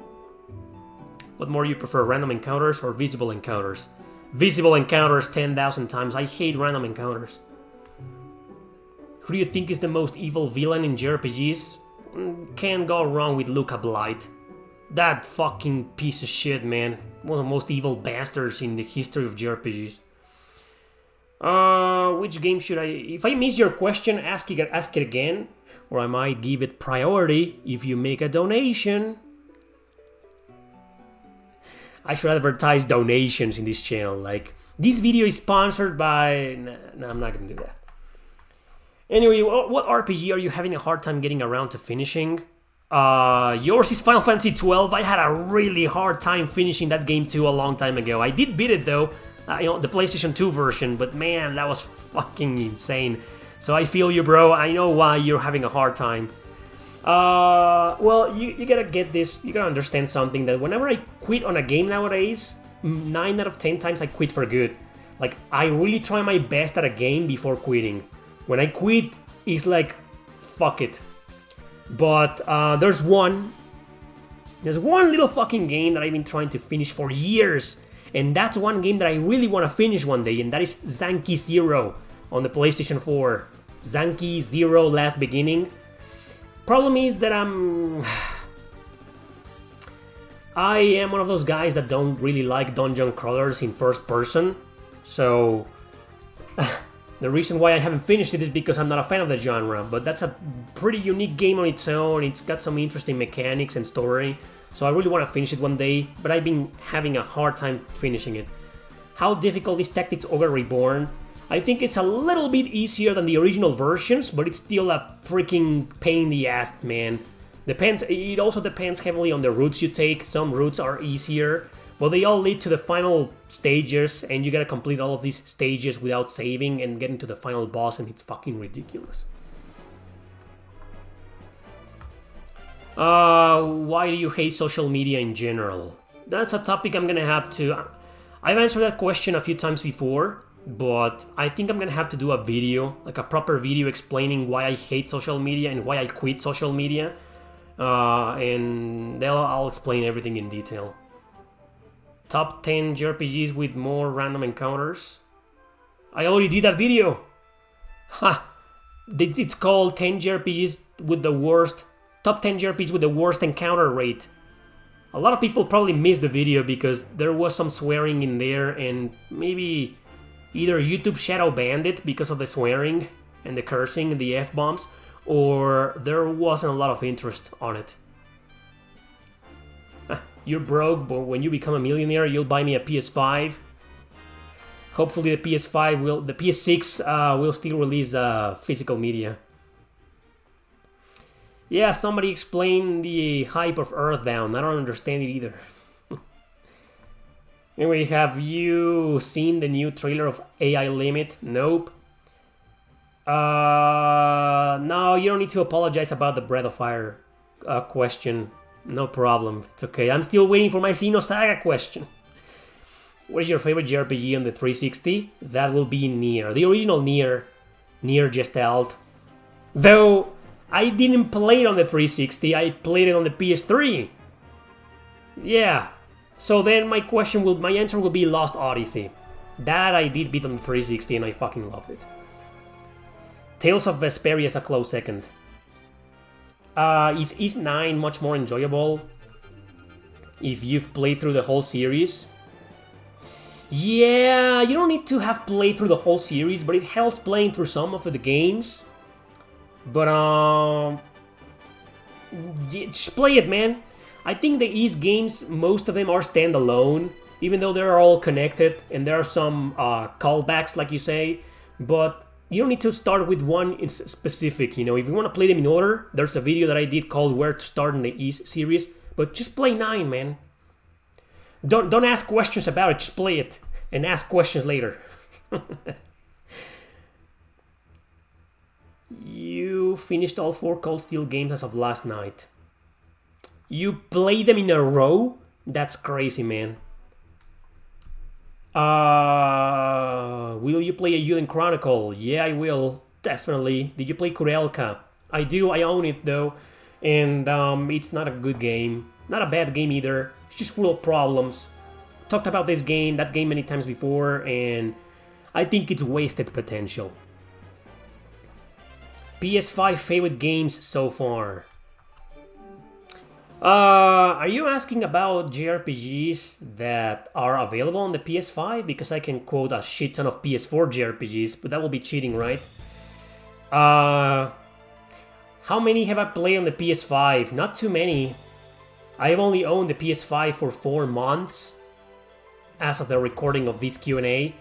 What more you prefer, random encounters or visible encounters? Visible encounters 10,000 times. I hate random encounters. Who do you think is the most evil villain in JRPGs? Can't go wrong with Luca Blight. That fucking piece of shit, man. One of the most evil bastards in the history of JRPGs. Which game should I... If I miss your question, ask it again. Or I might give it priority if you make a donation. I should advertise donations in this channel. Like, this video is sponsored by... No, I'm not gonna do that. Anyway, what RPG are you having a hard time getting around to finishing? Yours is Final Fantasy XII. I had a really hard time finishing that game too a long time ago. I did beat it though, the PlayStation 2 version, but man, that was fucking insane. So I feel you, bro. I know why you're having a hard time. Well, you gotta get this. You gotta understand something, that whenever I quit on a game nowadays, 9 out of 10 times I quit for good. Like, I really try my best at a game before quitting. When I quit, it's like, fuck it. But there's one little fucking game that I've been trying to finish for years. And that's one game that I really want to finish one day, and that is Zanki Zero on the PlayStation 4. Zanki Zero Last Beginning. Problem is that I am one of those guys that don't really like dungeon crawlers in first person. So the reason why I haven't finished it is because I'm not a fan of the genre, but that's a pretty unique game on its own. It's got some interesting mechanics and story, so I really want to finish it one day, but I've been having a hard time finishing it. How difficult is Tactics Ogre Reborn? I think it's a little bit easier than the original versions, but it's still a freaking pain in the ass, man. It also depends heavily on the routes you take. Some routes are easier, but they all lead to the final stages, and you gotta complete all of these stages without saving and getting to the final boss, and it's fucking ridiculous. Why do you hate social media in general? That's a topic I'm gonna have to... I've answered that question a few times before, but I think I'm gonna have to do a video, like a proper video explaining why I hate social media and why I quit social media. And then I'll explain everything in detail. Top 10 JRPGs with more random encounters. I already did that video. Ha! It's called 10 JRPGs with the worst... Top 10 JRPGs with the worst encounter rate. A lot of people probably missed the video because there was some swearing in there, and maybe either YouTube shadow banned it because of the swearing and the cursing and the F-bombs, or there wasn't a lot of interest on it. You're broke, but when you become a millionaire, you'll buy me a PS5. Hopefully the PS6 will still release physical media. Yeah, somebody explain the hype of Earthbound. I don't understand it either. Anyway, have you seen the new trailer of AI Limit? Nope. No, you don't need to apologize about the Breath of Fire question. No problem. It's okay. I'm still waiting for my Xenosaga question. What is your favorite JRPG on the 360? That will be Nier. The original Nier Gestalt. Though, I didn't play it on the 360, I played it on the PS3. Yeah. So then my answer will be Lost Odyssey. That I did beat on the 360 and I fucking loved it. Tales of Vesperia is a close second. Is 9 much more enjoyable if you've played through the whole series? Yeah, you don't need to have played through the whole series, but it helps playing through some of the games. But just play it, man. I think the Ys games, most of them are standalone, even though they're all connected, and there are some callbacks, like you say. But you don't need to start with one in specific. You know, if you want to play them in order, there's a video that I did called "Where to Start in the Ys series." But just play 9, man. Don't ask questions about it. Just play it and ask questions later. You finished all 4 Cold Steel games as of last night. You play them in a row? That's crazy, man. Will you play a Yuden Chronicle? Yeah, I will. Definitely. Did you play Kurelka? I do. I own it, though. And it's not a good game. Not a bad game either. It's just full of problems. Talked about that game many times before, and I think it's wasted potential. PS5 favorite games so far. Are you asking about JRPGs that are available on the PS5? Because I can quote a shit ton of PS4 JRPGs, but that will be cheating, right? How many have I played on the PS5? Not too many. I've only owned the PS5 for 4 months as of the recording of this Q&A,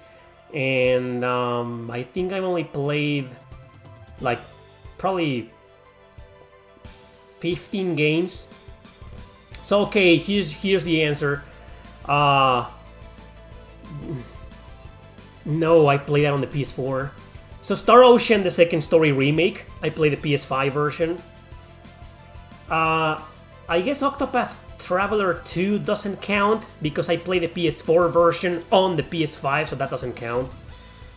and I think I've only played like probably 15 games. So okay, here's the answer. No, I played that on the PS4. So Star Ocean, the second story remake, I played the PS5 version. I guess Octopath Traveler 2 doesn't count because I played the PS4 version on the PS5, so that doesn't count.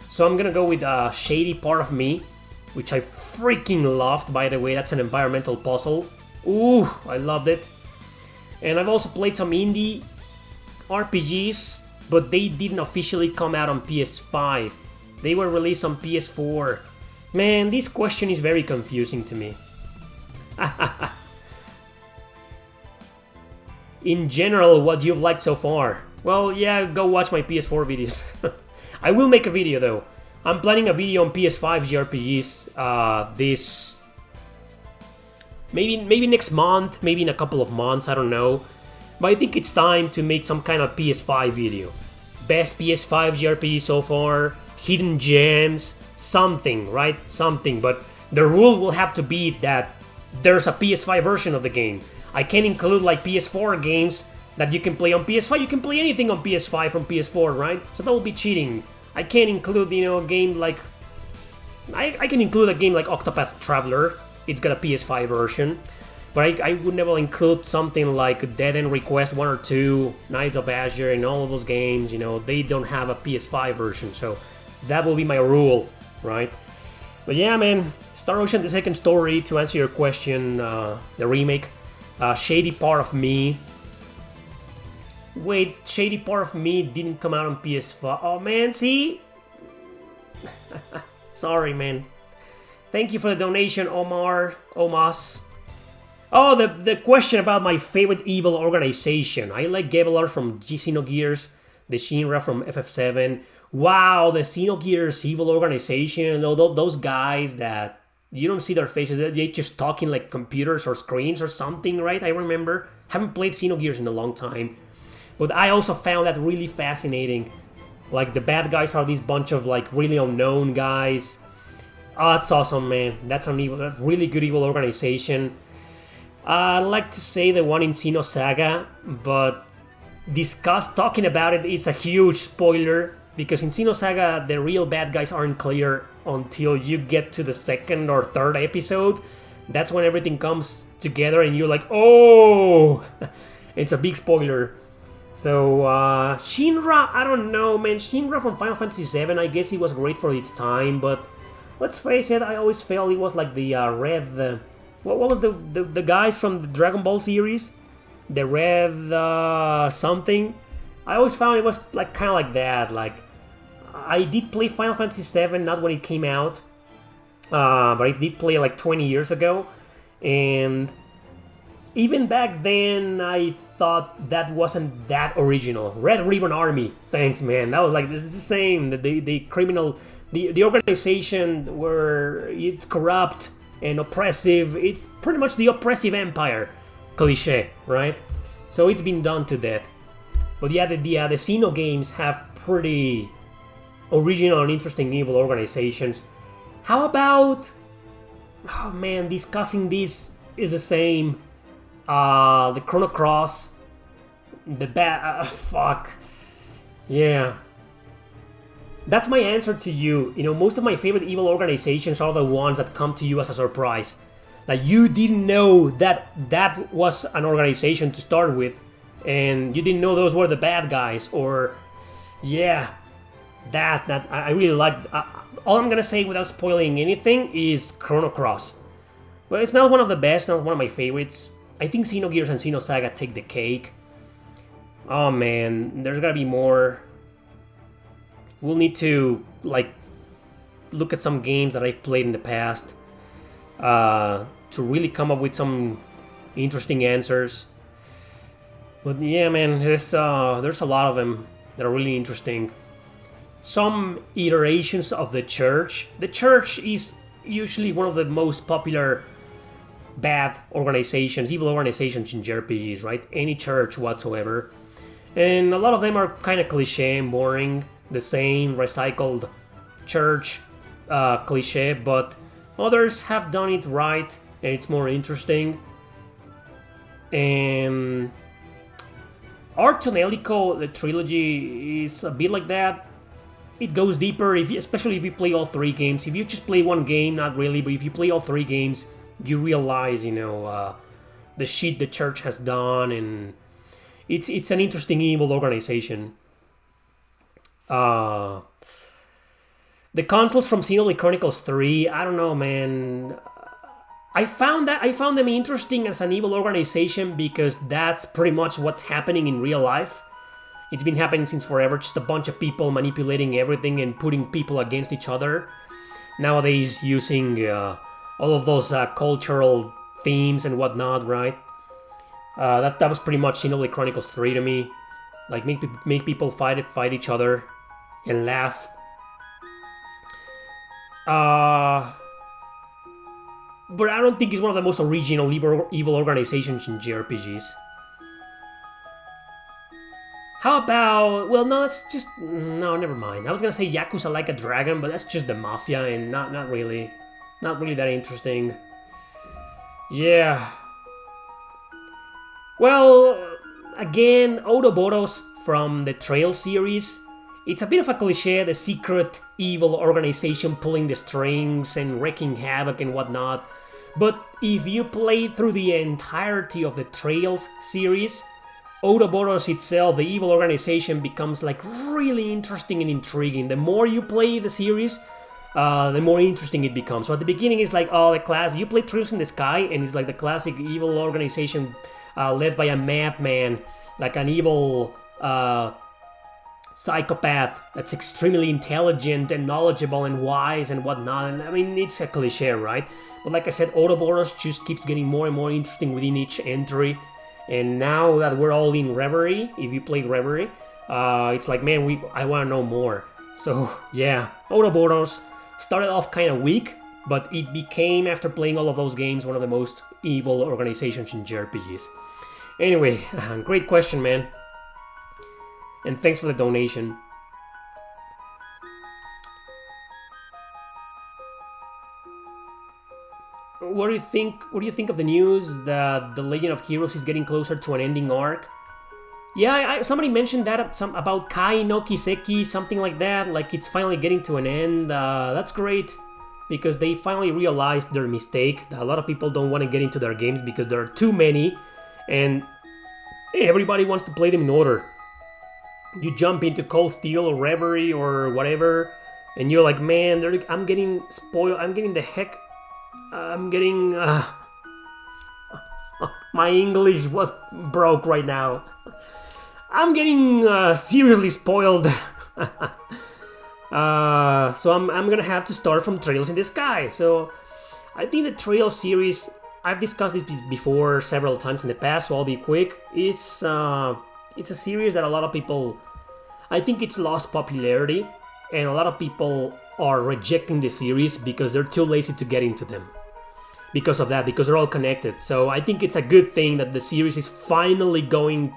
So I'm gonna go with Shady Part of Me, which I freaking loved, by the way. That's an environmental puzzle. Ooh, I loved it. And I've also played some indie RPGs, but they didn't officially come out on PS5. They were released on PS4. Man, this question is very confusing to me. In general, what you've liked so far? Well, yeah, go watch my PS4 videos. I will make a video though. I'm planning a video on PS5 JRPGs this... Maybe next month, maybe in a couple of months, I don't know. But I think it's time to make some kind of PS5 video. Best PS5 JRPG so far, hidden gems, something, right? Something, but the rule will have to be that there's a PS5 version of the game. I can't include like PS4 games that you can play on PS5. You can play anything on PS5 from PS4, right? So that will be cheating. I can't include, a game like... I can include a game like Octopath Traveler. It's got a PS5 version. But I would never include something like Dead End Request 1 or 2, Knights of Azure, and all of those games, they don't have a PS5 version. So that will be my rule, right? But yeah, man, Star Ocean, the second story, to answer your question, the remake. Shady Part of Me. Wait, Shady Part of Me didn't come out on PS5. Oh man, see? Sorry, man. Thank you for the donation, Omas. Oh, the question about my favorite evil organization. I like Gavilar from Xenogears, the Shinra from FF7. Wow, the Xenogears evil organization. Those guys that you don't see their faces. They're just talking like computers or screens or something, right? I remember. Haven't played Xenogears in a long time. But I also found that really fascinating. Like, the bad guys are these bunch of, like, really unknown guys. Oh, that's awesome, man. That's a really good evil organization. I'd like to say the one in Xenosaga, but talking about it is a huge spoiler, because in Xenosaga, the real bad guys aren't clear until you get to the second or third episode. That's when everything comes together and you're like, oh! It's a big spoiler. So, Shinra, I don't know, man. Shinra from Final Fantasy VII, I guess it was great for its time, but let's face it, I always felt it was like the red what was the guys from the Dragon Ball series? The red something. I always found it was like kind of like that. Like I did play Final Fantasy VII, not when it came out, but I did play like 20 years ago, and even back then I thought that wasn't that original. Red Ribbon Army, thanks man. That was like this is the same. The criminal, the organization where it's corrupt and oppressive. It's pretty much the oppressive empire cliche, right? So it's been done to death. But yeah, the Xeno games have pretty original and interesting evil organizations. How about, oh man, discussing this is the same. The Chrono Cross, the fuck, yeah. That's my answer to you. You know, most of my favorite evil organizations are the ones that come to you as a surprise. Like you didn't know that that was an organization to start with, and you didn't know those were the bad guys. Or, yeah, that I really like. All I'm gonna say without spoiling anything is Chrono Cross, but it's not one of the best, not one of my favorites. I think Xenogears and Xenosaga take the cake. Oh man, there's gotta be more. We'll need to like look at some games that I've played in the past to really come up with some interesting answers. But yeah, man, there's a lot of them that are really interesting. Some iterations of the Church. The Church is usually one of the most popular bad organizations, evil organizations in JRPGs, right? Any church whatsoever. And a lot of them are kind of cliche and boring. The same recycled church cliche, but others have done it right and it's more interesting. And Art Tonelico, the trilogy, is a bit like that. It goes deeper, especially if you play all three games. If you just play one game, not really, but if you play all three games, you realize, the shit the church has done, and it's an interesting evil organization. The consoles from Xenoblade Chronicles 3, I don't know, man. I found them interesting as an evil organization because that's pretty much what's happening in real life. It's been happening since forever, just a bunch of people manipulating everything and putting people against each other. Nowadays, using all of those cultural themes and whatnot, right? That was pretty much Xenoblade Chronicles 3 to me. Like make people fight each other and laugh. But I don't think it's one of the most original evil organizations in JRPGs. How about... Well, no, it's just... No, never mind. I was gonna say Yakuza Like a Dragon, but that's just the Mafia and not really... Not really that interesting. Yeah. Well, again, Ouroboros from the Trail series. It's a bit of a cliche, the secret evil organization pulling the strings and wreaking havoc and whatnot. But if you play through the entirety of the Trails series, Ouroboros itself, the evil organization, becomes like really interesting and intriguing. The more you play the series, the more interesting it becomes. So at the beginning it's like, oh, the class, you play Trails in the Sky, and it's like the classic evil organization led by a madman, like an evil psychopath that's extremely intelligent and knowledgeable and wise and whatnot. And I mean, it's a cliche, right? But like I said, Ouroboros just keeps getting more and more interesting within each entry. And now that we're all in Reverie, if you played Reverie, it's like, man, I want to know more. So yeah, Ouroboros started off kind of weak, but it became, after playing all of those games, one of the most evil organizations in JRPGs. Anyway, great question, man. And thanks for the donation. What do you think? What do you think of the news that the Legend of Heroes is getting closer to an ending arc? Yeah, somebody mentioned that about Kai no Kiseki, something like that. Like it's finally getting to an end. That's great because they finally realized their mistake. A lot of people don't want to get into their games because there are too many, and everybody wants to play them in order. You jump into Cold Steel or Reverie or whatever, and you're like, man, I'm getting spoiled. I'm getting My English was broke right now. I'm getting seriously spoiled. So I'm gonna have to start from Trails in the Sky. So I think the Trail series, I've discussed this before several times in the past, so I'll be quick. It's a series that a lot of people, I think it's lost popularity, and a lot of people are rejecting the series because they're too lazy to get into them. Because of that, because they're all connected. So I think it's a good thing that the series is finally getting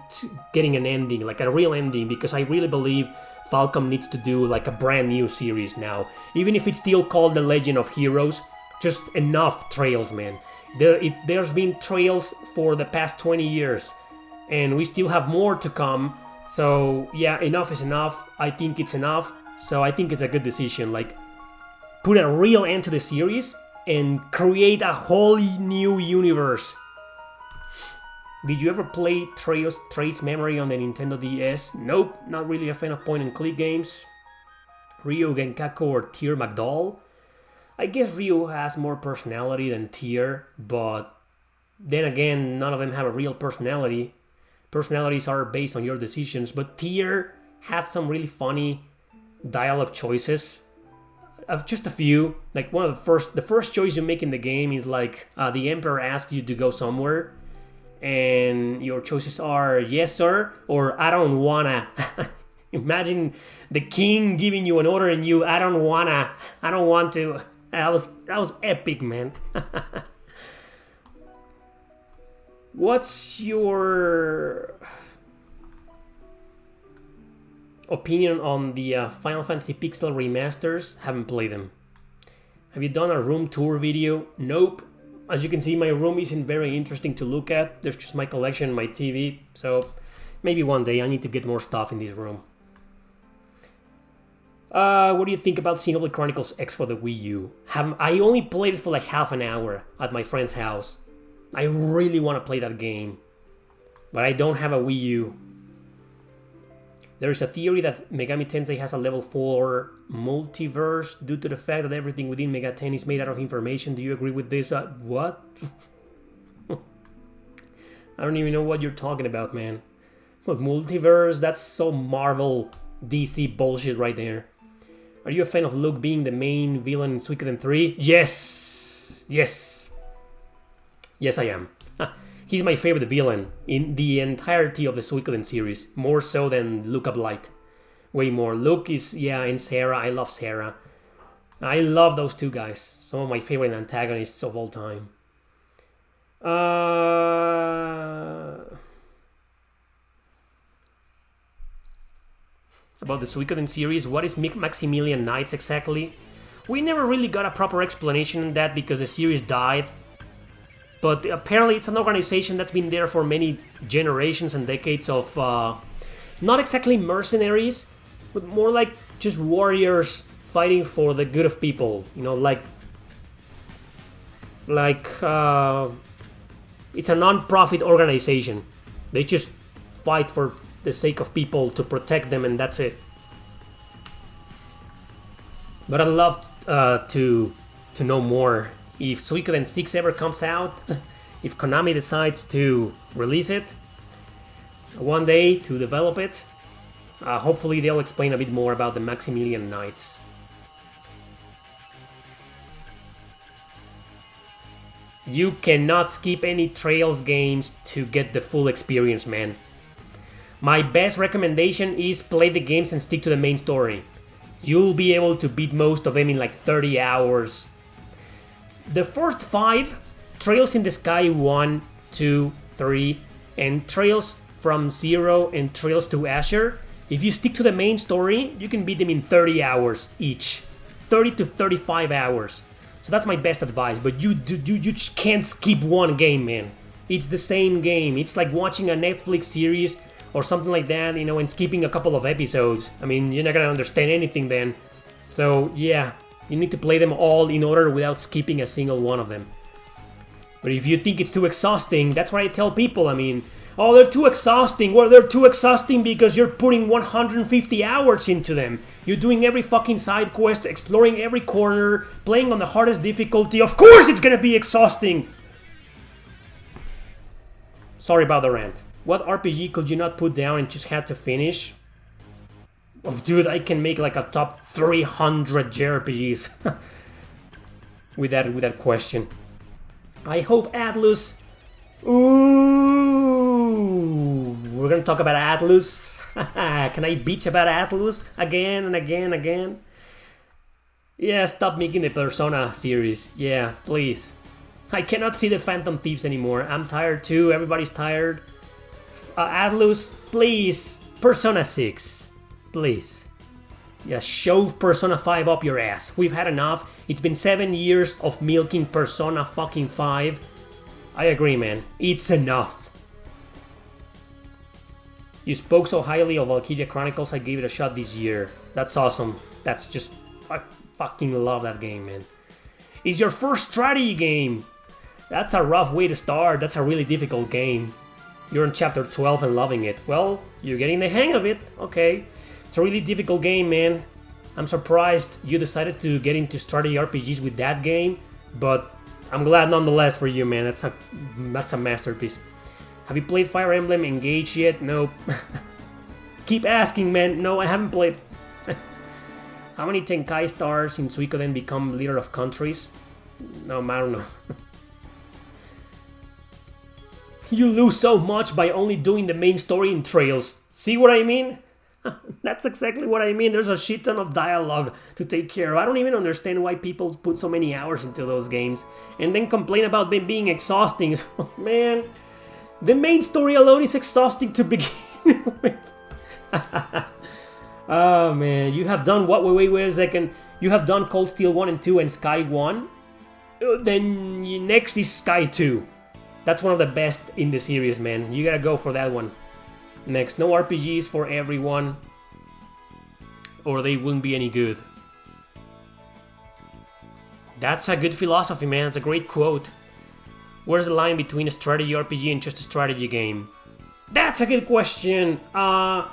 an ending, like a real ending, because I really believe Falcom needs to do like a brand new series now. Even if it's still called The Legend of Heroes, just enough Trails, man. There's been Trails for the past 20 years, and we still have more to come. So yeah, enough is enough. I think it's enough. So I think it's a good decision. Like, put a real end to the series and create a whole new universe. Did you ever play Trace Memory on the Nintendo DS? Nope, not really a fan of point-and-click games. Ryo Genkaku or Tier McDowell? I guess Ryo has more personality than Tier, but then again, none of them have a real personality. Personalities are based on your decisions, but Tier had some really funny dialogue choices. Just a few. Like one of the first choice you make in the game is like the Emperor asks you to go somewhere, and your choices are yes sir or I don't wanna. Imagine the king giving you an order and you I don't want to. That was epic, man. What's your opinion on the Final Fantasy Pixel remasters? Haven't played them. Have you done a room tour video? Nope. As you can see, my room isn't very interesting to look at. There's just my collection and my TV. So maybe one day I need to get more stuff in this room. What do you think about Xenoblade Chronicles X for the Wii U? I only played it for like half an hour at my friend's house. I really want to play that game, but I don't have a Wii U. There is a theory that Megami Tensei has a level 4 multiverse due to the fact that everything within Mega 10 is made out of information. Do you agree with this? What? I don't even know what you're talking about, man. Look, multiverse, that's so Marvel DC bullshit right there. Are you a fan of Luke being the main villain in Suikoden 3? Yes! Yes! Yes, I am. He's my favorite villain in the entirety of the Suikoden series. More so than Luke of Light. Way more. Luke is, yeah, and Sarah. I love Sarah. I love those two guys. Some of my favorite antagonists of all time. About the Suikoden series, what is Maximilian Knights exactly? We never really got a proper explanation on that because the series died. But apparently it's an organization that's been there for many generations and decades of not exactly mercenaries, but more like just warriors fighting for the good of people. You know, like it's a non-profit organization. They just fight for the sake of people to protect them, and that's it. But I'd love to know more. If Suikoden 6 ever comes out, if Konami decides to release it one day to develop it, hopefully they'll explain a bit more about the Maximilian Knights. You cannot skip any Trails games to get the full experience, man. My best recommendation is play the games and stick to the main story. You'll be able to beat most of them in like 30 hours. The first 5, Trails in the Sky 1, 2, 3, and Trails from Zero and Trails to Azure, if you stick to the main story, you can beat them in 30 hours each. 30 to 35 hours. So that's my best advice, but you just can't skip one game, man. It's the same game. It's like watching a Netflix series or something like that, you know, and skipping a couple of episodes. I mean, you're not gonna understand anything then. So, yeah. You need to play them all in order without skipping a single one of them. But if you think it's too exhausting, that's what I tell people. I mean, oh, they're too exhausting. Well, they're too exhausting because you're putting 150 hours into them. You're doing every fucking side quest, exploring every corner, playing on the hardest difficulty. Of course it's gonna be exhausting! Sorry about the rant. What RPG could you not put down and just had to finish? Oh, dude, I can make like a top 300 JRPGs with that question. I hope Atlus. Ooh, we're gonna talk about Atlus. Can I bitch about Atlus again and again and again? Yeah, stop making the Persona series. Yeah, please. I cannot see the Phantom Thieves anymore. I'm tired too. Everybody's tired. Atlus, please. Persona 6. Please. Yeah, shove Persona 5 up your ass. We've had enough. It's been 7 years of milking Persona fucking 5. I agree, man. It's enough. You spoke so highly of Valkyria Chronicles, I gave it a shot this year. That's awesome. That's just... I fucking love that game, man. It's your first strategy game. That's a rough way to start. That's a really difficult game. You're in chapter 12 and loving it. Well, you're getting the hang of it. Okay. It's a really difficult game, man. I'm surprised you decided to get into strategy RPGs with that game, but I'm glad nonetheless for you, man. That's a masterpiece. Have you played Fire Emblem Engage yet? Nope. Keep asking, man. No, I haven't played. How many Tenkai stars in Suikoden become leader of countries? No, I don't know. You lose so much by only doing the main story in Trails. See what I mean? That's exactly what I mean. There's a shit ton of dialogue to take care of. I don't even understand why people put so many hours into those games and then complain about them being exhausting. Man, the main story alone is exhausting to begin with. Oh man, you have done what? Wait a second. You have done Cold Steel 1 and 2 and Sky 1? Then next is Sky 2. That's one of the best in the series, man. You gotta go for that one. Next, no RPGs for everyone, or they wouldn't be any good. That's a good philosophy, man. That's a great quote. Where's the line between a strategy RPG and just a strategy game? That's a good question. The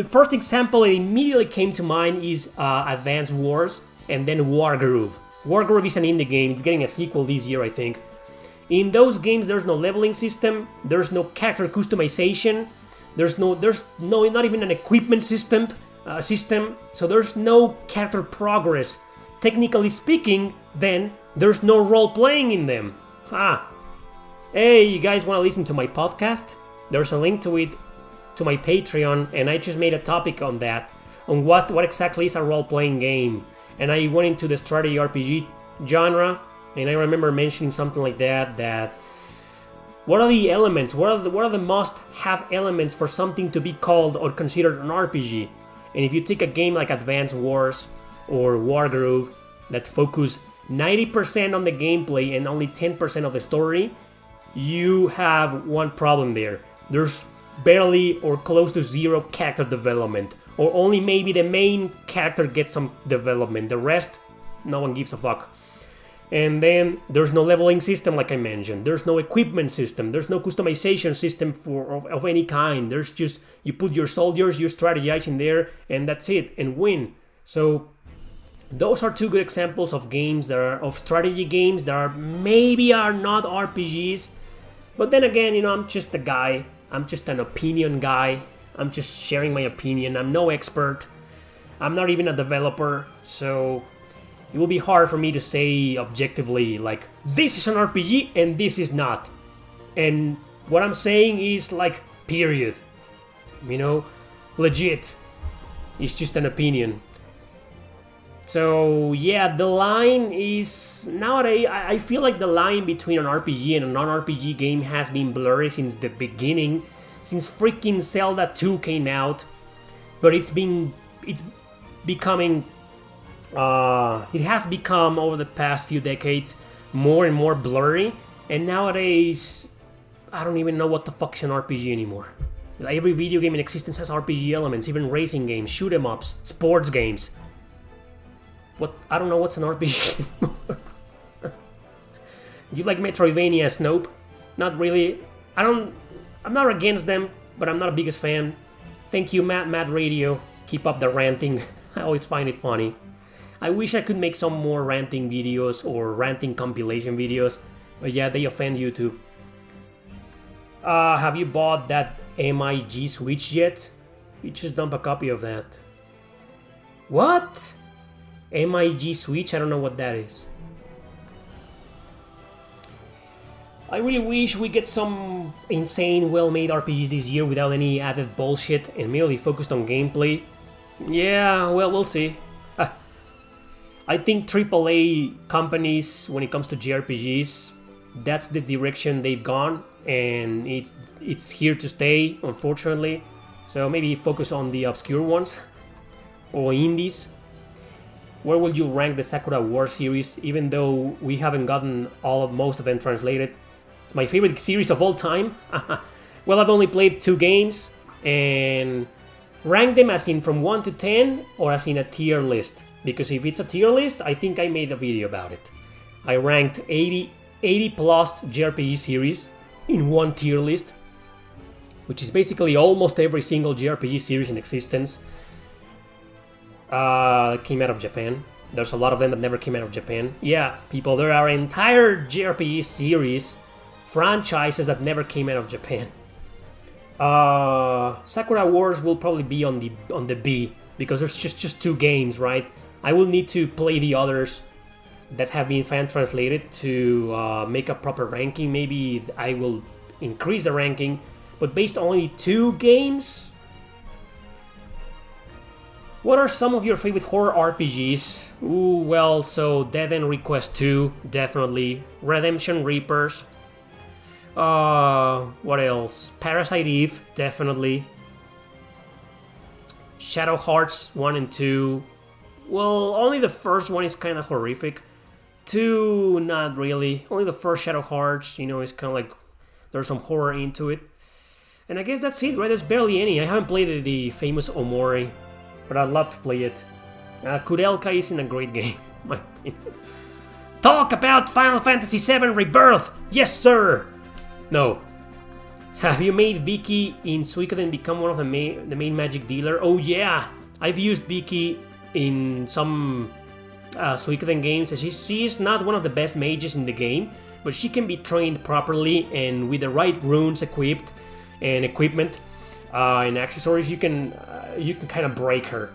first example that immediately came to mind is Advance Wars and then Wargroove. Wargroove is an indie game. It's getting a sequel this year, I think. In those games, there's no leveling system, there's no character customization, there's not even an equipment system, so there's no character progress. Technically speaking, then, there's no role-playing in them. Hey, you guys want to listen to my podcast? There's a link to it, to my Patreon, and I just made a topic on that, on what exactly is a role-playing game. And I went into the strategy RPG genre, and I remember mentioning something like that what are the elements, what are the must-have elements for something to be called or considered an RPG? And if you take a game like Advance Wars or Wargroove that focus 90% on the gameplay and only 10% of the story, you have one problem there. There's barely or close to zero character development, or only maybe the main character gets some development. The rest, no one gives a fuck. And then there's no leveling system, like I mentioned. There's no equipment system. There's no customization system of any kind. There's just, you put your soldiers, you strategize in there, and that's it, and win. So those are two good examples of games that are, of strategy games that are maybe are not RPGs. But then again, you know, I'm just a guy. I'm just an opinion guy. I'm just sharing my opinion. I'm no expert. I'm not even a developer, so it will be hard for me to say objectively, like, this is an RPG and this is not. And what I'm saying is, like, period. You know, legit. It's just an opinion. So, yeah, the line is... Nowadays, I feel like the line between an RPG and a non-RPG game has been blurry since the beginning. Since freaking Zelda 2 came out. But it's becoming... it has become, over the past few decades, more and more blurry. And nowadays, I don't even know what the fuck is an RPG anymore. Like, every video game in existence has RPG elements, even racing games, shoot 'em ups, sports games. What? I don't know what's an RPG anymore. You like Metroidvania, Nope? Not really. I'm not against them, but I'm not a biggest fan. Thank you, Matt Radio. Keep up the ranting. I always find it funny. I wish I could make some more ranting videos or ranting compilation videos, but yeah, they offend YouTube. Have you bought that MIG Switch yet? You just dump a copy of that. What? MIG Switch? I don't know what that is. I really wish we get some insane, well-made RPGs this year without any added bullshit and merely focused on gameplay. Yeah, well, we'll see. I think AAA companies, when it comes to JRPGs, that's the direction they've gone, and it's here to stay, unfortunately. So maybe focus on the obscure ones or indies. Where would you rank the Sakura Wars series, even though we haven't gotten most of them translated? It's my favorite series of all time. Well, I've only played 2 games, and rank them as in from 1 to 10 or as in a tier list. Because if it's a tier list, I think I made a video about it. I ranked 80 plus JRPG series in one tier list, which is basically almost every single JRPG series in existence that came out of Japan. There's a lot of them that never came out of Japan. Yeah, people, there are entire JRPG series, franchises that never came out of Japan. Sakura Wars will probably be on the B, because there's just 2 games, right? I will need to play the others that have been fan translated to make a proper ranking. Maybe I will increase the ranking, but based on only 2 games. What are some of your favorite horror RPGs? Ooh, well, so Dead End Request 2, definitely. Redemption Reapers. What else? Parasite Eve, definitely. Shadow Hearts 1 and 2. Well, only the first one is kind of horrific. 2, not really. Only the first Shadow Hearts, is kind of like there's some horror into it. And I guess that's it, right? There's barely any. I haven't played the famous Omori, but I'd love to play it. Kudelka isn't a great game. Talk about Final Fantasy VII Rebirth! Yes, sir! No. Have you made Vicky in Suikoden become one of the main magic dealer? Oh yeah! I've used Vicky in some Suikoden games. She is not one of the best mages in the game, but she can be trained properly, and with the right runes equipped and equipment and accessories, you can kind of break her.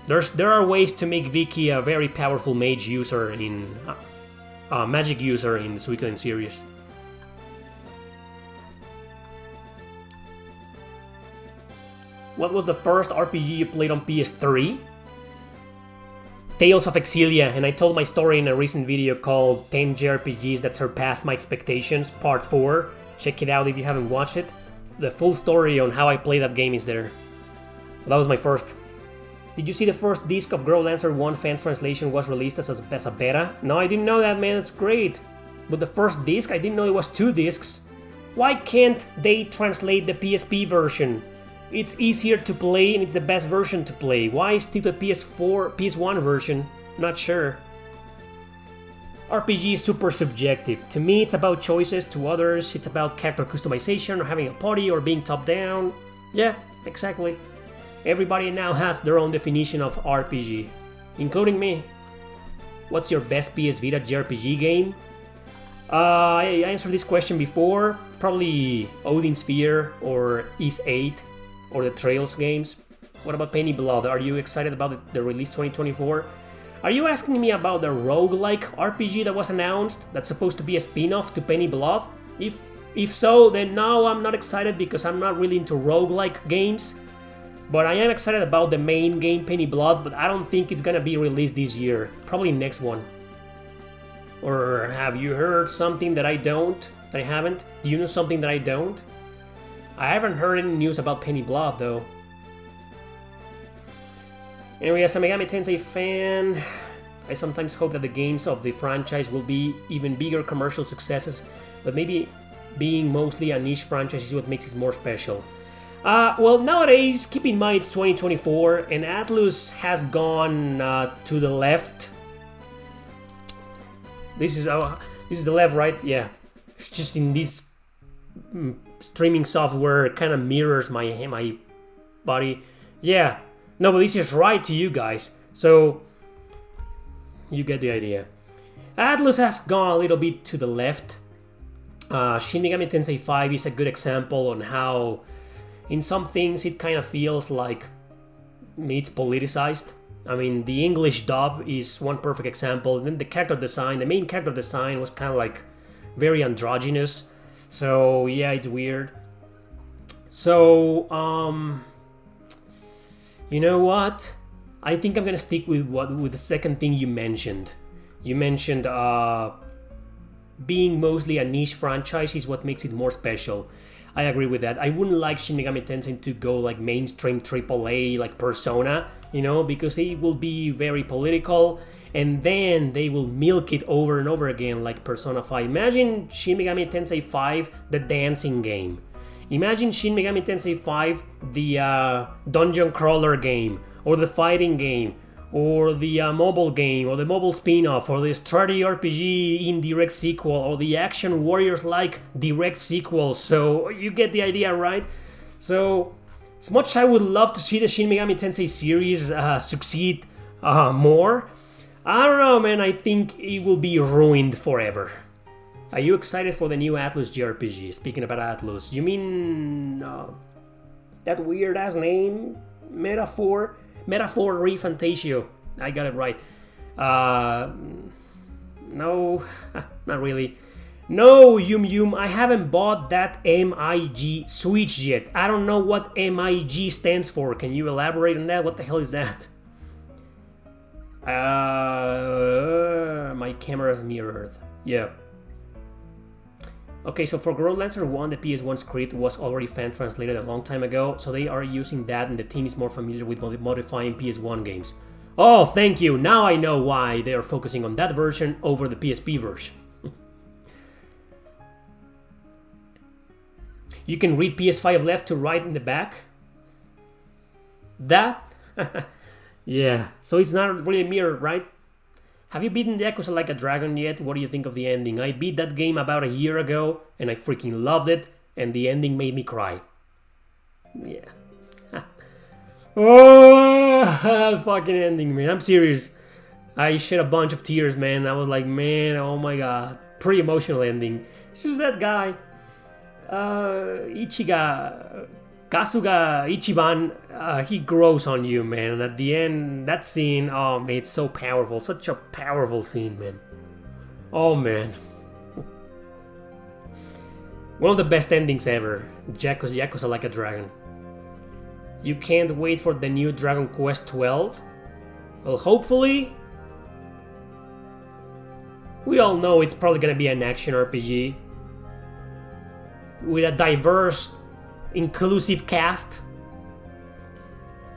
There are ways to make Vicky a very powerful mage user in magic user in the Suikoden series. What was the first RPG you played on PS3? Tales of Exilia, and I told my story in a recent video called 10 JRPGs that surpassed my expectations, part 4. Check it out if you haven't watched it. The full story on how I played that game is there. Well, that was my first. Did you see the first disc of Girl Dancer 1 fan translation was released as a beta? No, I didn't know that, man, it's great. But the first disc, I didn't know it was 2 discs. Why can't they translate the PSP version? It's easier to play and it's the best version to play. Why stick to the PS1 version? Not sure. RPG is super subjective. To me, it's about choices. To others, it's about character customization or having a party or being top down. Yeah, exactly. Everybody now has their own definition of RPG, including me. What's your best PS Vita JRPG game? I answered this question before. Probably Odin Sphere or Ys 8. Or the Trails games. What about Penny Blood? Are you excited about the release 2024? Are you asking me about the roguelike RPG that was announced that's supposed to be a spin-off to Penny Blood? If so, then no, I'm not excited because I'm not really into roguelike games. But I am excited about the main game, Penny Blood, but I don't think it's gonna be released this year. Probably next one. Or have you heard something that I haven't? Do you know something that I don't? I haven't heard any news about Penny Blood, though. Anyway, as a Megami Tensei fan, I sometimes hope that the games of the franchise will be even bigger commercial successes, but maybe being mostly a niche franchise is what makes it more special. Well, nowadays, keep in mind it's 2024, and Atlus has gone to the left. This is the left, right? Yeah. It's just in this streaming software, it kind of mirrors my body. Yeah. No, but this is right to you guys. So, you get the idea. Atlus has gone a little bit to the left. Shin Megami Tensei 5 is a good example on how, in some things, it kind of feels like it's politicized. I mean, the English dub is one perfect example. Then the character design, the main character design was kind of like very androgynous. So yeah, it's weird. So, you know what? I think I'm gonna stick with the second thing you mentioned. You mentioned being mostly a niche franchise is what makes it more special. I agree with that. I wouldn't like Shin Megami Tensei to go like mainstream AAA like Persona, because it will be very political, and then they will milk it over and over again like Persona 5. Imagine Shin Megami Tensei 5, the dancing game. Imagine Shin Megami Tensei 5, the dungeon crawler game, or the fighting game, or the mobile game, or the mobile spin-off, or the strategy RPG indirect sequel, or the Action Warriors-like direct sequel. So you get the idea, right? So as much as I would love to see the Shin Megami Tensei series succeed more, I don't know, man. I think it will be ruined forever. Are you excited for the new Atlus JRPG? Speaking about Atlus, you mean that weird-ass name? Metaphor ReFantasio. I got it right. No, not really. No, Yum, I haven't bought that MIG Switch yet. I don't know what MIG stands for. Can you elaborate on that? What the hell is that? My camera's mirrored. Yeah. Okay, so for Growlancer 1, the PS1 script was already fan-translated a long time ago, so they are using that and the team is more familiar with modifying PS1 games. Oh, thank you! Now I know why they are focusing on that version over the PSP version. You can read PS5 left to right in the back. That? Yeah, so it's not really mirrored, right? Have you beaten Yakuza Like a Dragon yet? What do you think of the ending? I beat that game about a year ago, and I freaking loved it, and the ending made me cry. Yeah. Oh, that fucking ending, man. I'm serious. I shed a bunch of tears, man. I was like, man, oh my god. Pretty emotional ending. It's just that guy. Kasuga Ichiban, he grows on you, man. And at the end, that scene, oh man, it's so powerful. Such a powerful scene, man. Oh man. One of the best endings ever. Yakuza Like a Dragon. You can't wait for the new Dragon Quest 12? Well, hopefully. We all know it's probably gonna be an action RPG. With a diverse, inclusive cast,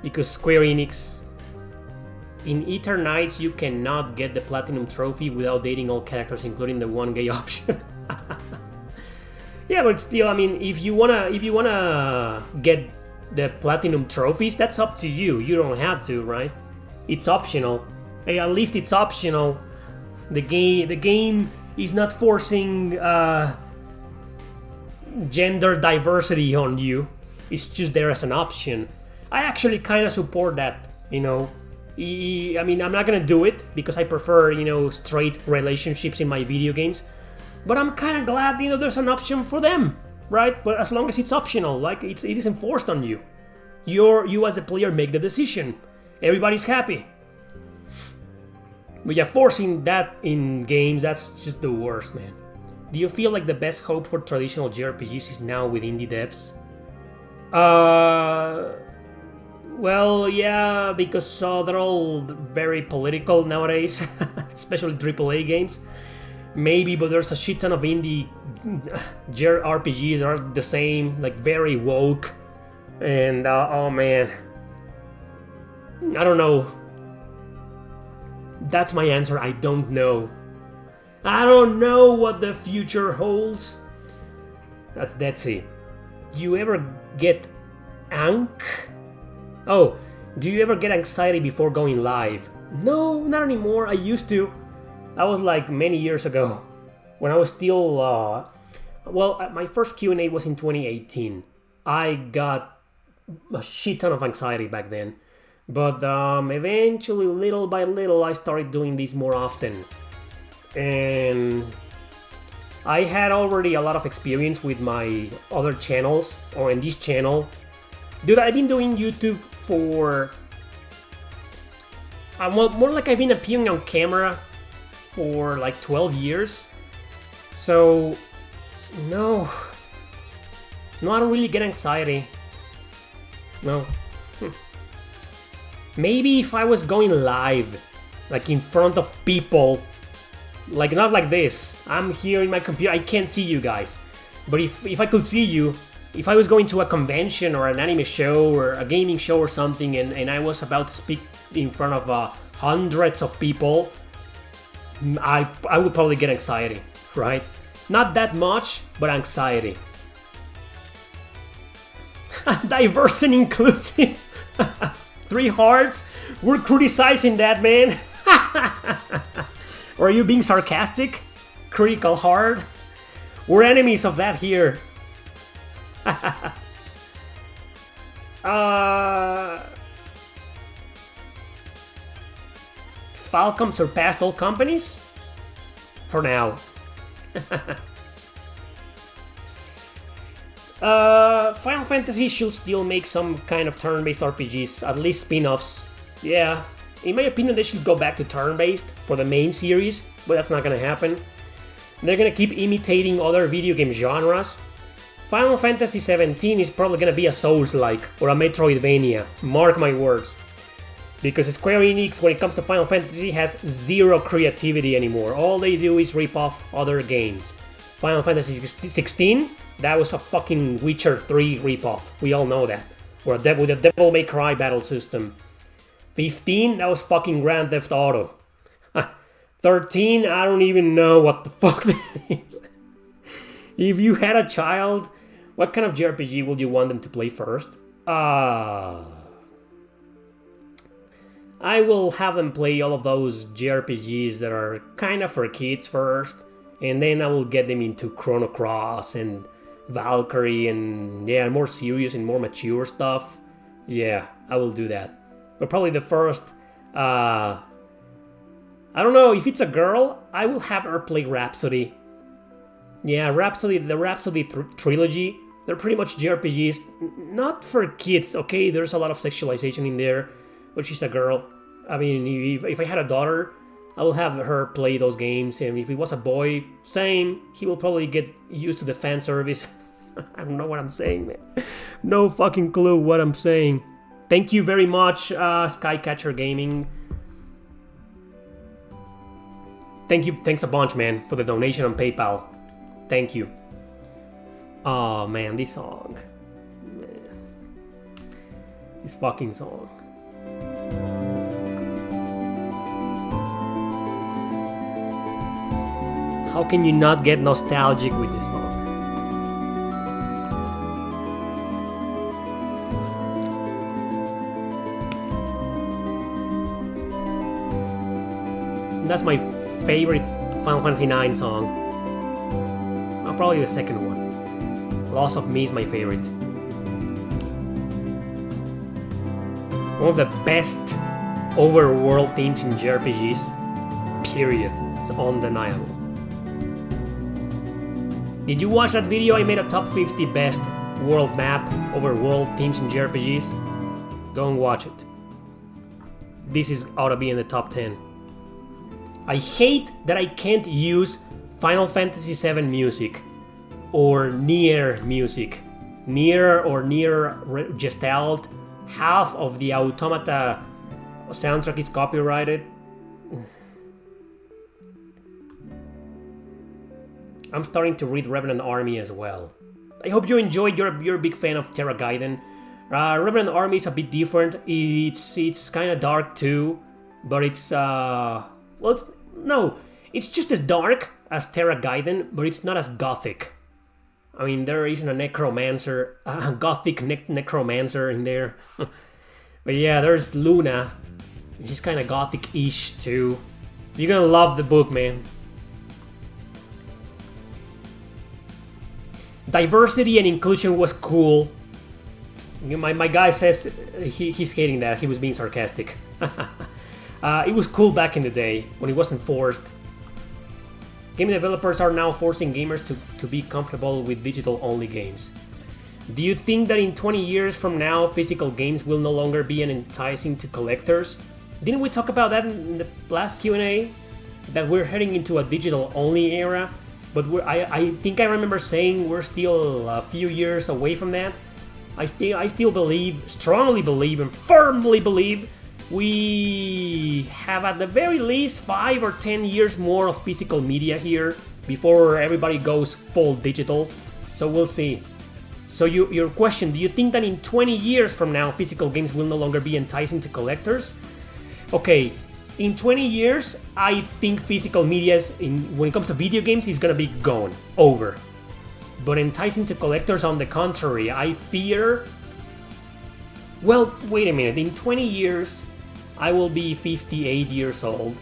because Square Enix. In Eternights, you cannot get the Platinum Trophy without dating all characters, including the one gay option. Yeah, but still, I mean, if you wanna get the Platinum Trophies, that's up to you. You don't have to, right? It's optional. Hey, at least it's optional. The game is not forcing gender diversity on you. It's just there as an option. I actually kind of support that, I mean, I'm not gonna do it because I prefer, straight relationships in my video games. But I'm kind of glad, there's an option for them, right? But as long as it's optional, like it is enforced on you. You as a player make the decision. Everybody's happy. But yeah, forcing that in games, that's just the worst, man. Do you feel like the best hope for traditional JRPGs is now with indie devs? Well, yeah, because they're all very political nowadays, especially AAA games. Maybe, but there's a shit ton of indie JRPGs that are the same, like very woke. And, oh man. I don't know. That's my answer, I don't know. I don't know what the future holds. That's Dead Sea. Do you ever get Oh, do you ever get anxiety before going live? No, not anymore. I used to. That was like many years ago. When I was still, my first Q&A was in 2018. I got a shit ton of anxiety back then. But eventually, little by little, I started doing this more often. And I had already a lot of experience with my other channels, or in this channel. Dude, I've been doing YouTube for... more like I've been appearing on camera for like 12 years. So, no, I don't really get anxiety. No. Maybe if I was going live, like in front of people, like not like this. I'm here in my computer, I can't see you guys. But if I could see you, if I was going to a convention or an anime show or a gaming show or something, and I was about to speak in front of hundreds of people, I would probably get anxiety, right? Not that much, but anxiety. Diverse and inclusive. 3 hearts? We're criticizing that, man. Or are you being sarcastic? Critical heart? We're enemies of that here. Falcom surpassed all companies? For now. Final Fantasy should still make some kind of turn-based RPGs, at least spin-offs. Yeah, in my opinion they should go back to turn-based for the main series, but that's not gonna happen. They're gonna keep imitating other video game genres. Final Fantasy 17 is probably gonna be a Souls-like or a Metroidvania, mark my words. Because Square Enix, when it comes to Final Fantasy, has zero creativity anymore. All they do is rip off other games. Final Fantasy 16, that was a fucking Witcher 3 ripoff. We all know that. With a Devil May Cry battle system. 15, that was fucking Grand Theft Auto. 13, I don't even know what the fuck that is. If you had a child, what kind of JRPG would you want them to play first? I will have them play all of those JRPGs that are kind of for kids first, and then I will get them into Chrono Cross and Valkyrie and, yeah, more serious and more mature stuff. Yeah, I will do that. But probably the first, I don't know, if it's a girl, I will have her play Rhapsody. Yeah, Rhapsody, the Rhapsody trilogy, they're pretty much JRPGs, not for kids, okay? There's a lot of sexualization in there, but she's a girl. I mean, if I had a daughter, I will have her play those games, and if it was a boy, same, he will probably get used to the fan service. I don't know what I'm saying, man. No fucking clue what I'm saying. Thank you very much, Skycatcher Gaming. Thanks a bunch, man, for the donation on PayPal. Thank you. Oh man, this song. Man. This fucking song. How can you not get nostalgic with this song? And that's my favorite Final Fantasy IX song. Probably the second one. Loss of Me is my favorite. One of the best overworld themes in JRPGs. Period. It's undeniable. Did you watch that video? I made a top 50 best world map overworld themes in JRPGs. Go and watch it. This ought to be in the top 10. I hate that I can't use Final Fantasy VII music or Nier music. Nier or Nier Gestalt, half of the Automata soundtrack is copyrighted. I'm starting to read Revenant Army as well. I hope you enjoyed. You're a big fan of Terra Gaiden. Revenant Army is a bit different. It's kind of dark too, but it's it's just as dark as Terra Gaiden, but it's not as gothic. I mean, there isn't a necromancer, a gothic necromancer in there. But yeah, there's Luna, which is kind of gothic-ish too. You're gonna love the book, man. Diversity and inclusion was cool. My guy says he's hating that. He was being sarcastic. It was cool back in the day when it wasn't forced. Game developers are now forcing gamers to be comfortable with digital-only games. Do you think that in 20 years from now, physical games will no longer be enticing to collectors? Didn't we talk about that in the last Q&A? That we're heading into a digital-only era? But I think I remember saying we're still a few years away from that. I still believe, strongly believe, and firmly believe we have at the very least 5 or 10 years more of physical media here before everybody goes full digital. So we'll see. So your question, do you think that in 20 years from now physical games will no longer be enticing to collectors? Okay, in 20 years I think physical media when it comes to video games is gonna be gone, over. But enticing to collectors, on the contrary, I fear... Well, wait a minute, in 20 years I will be 58 years old,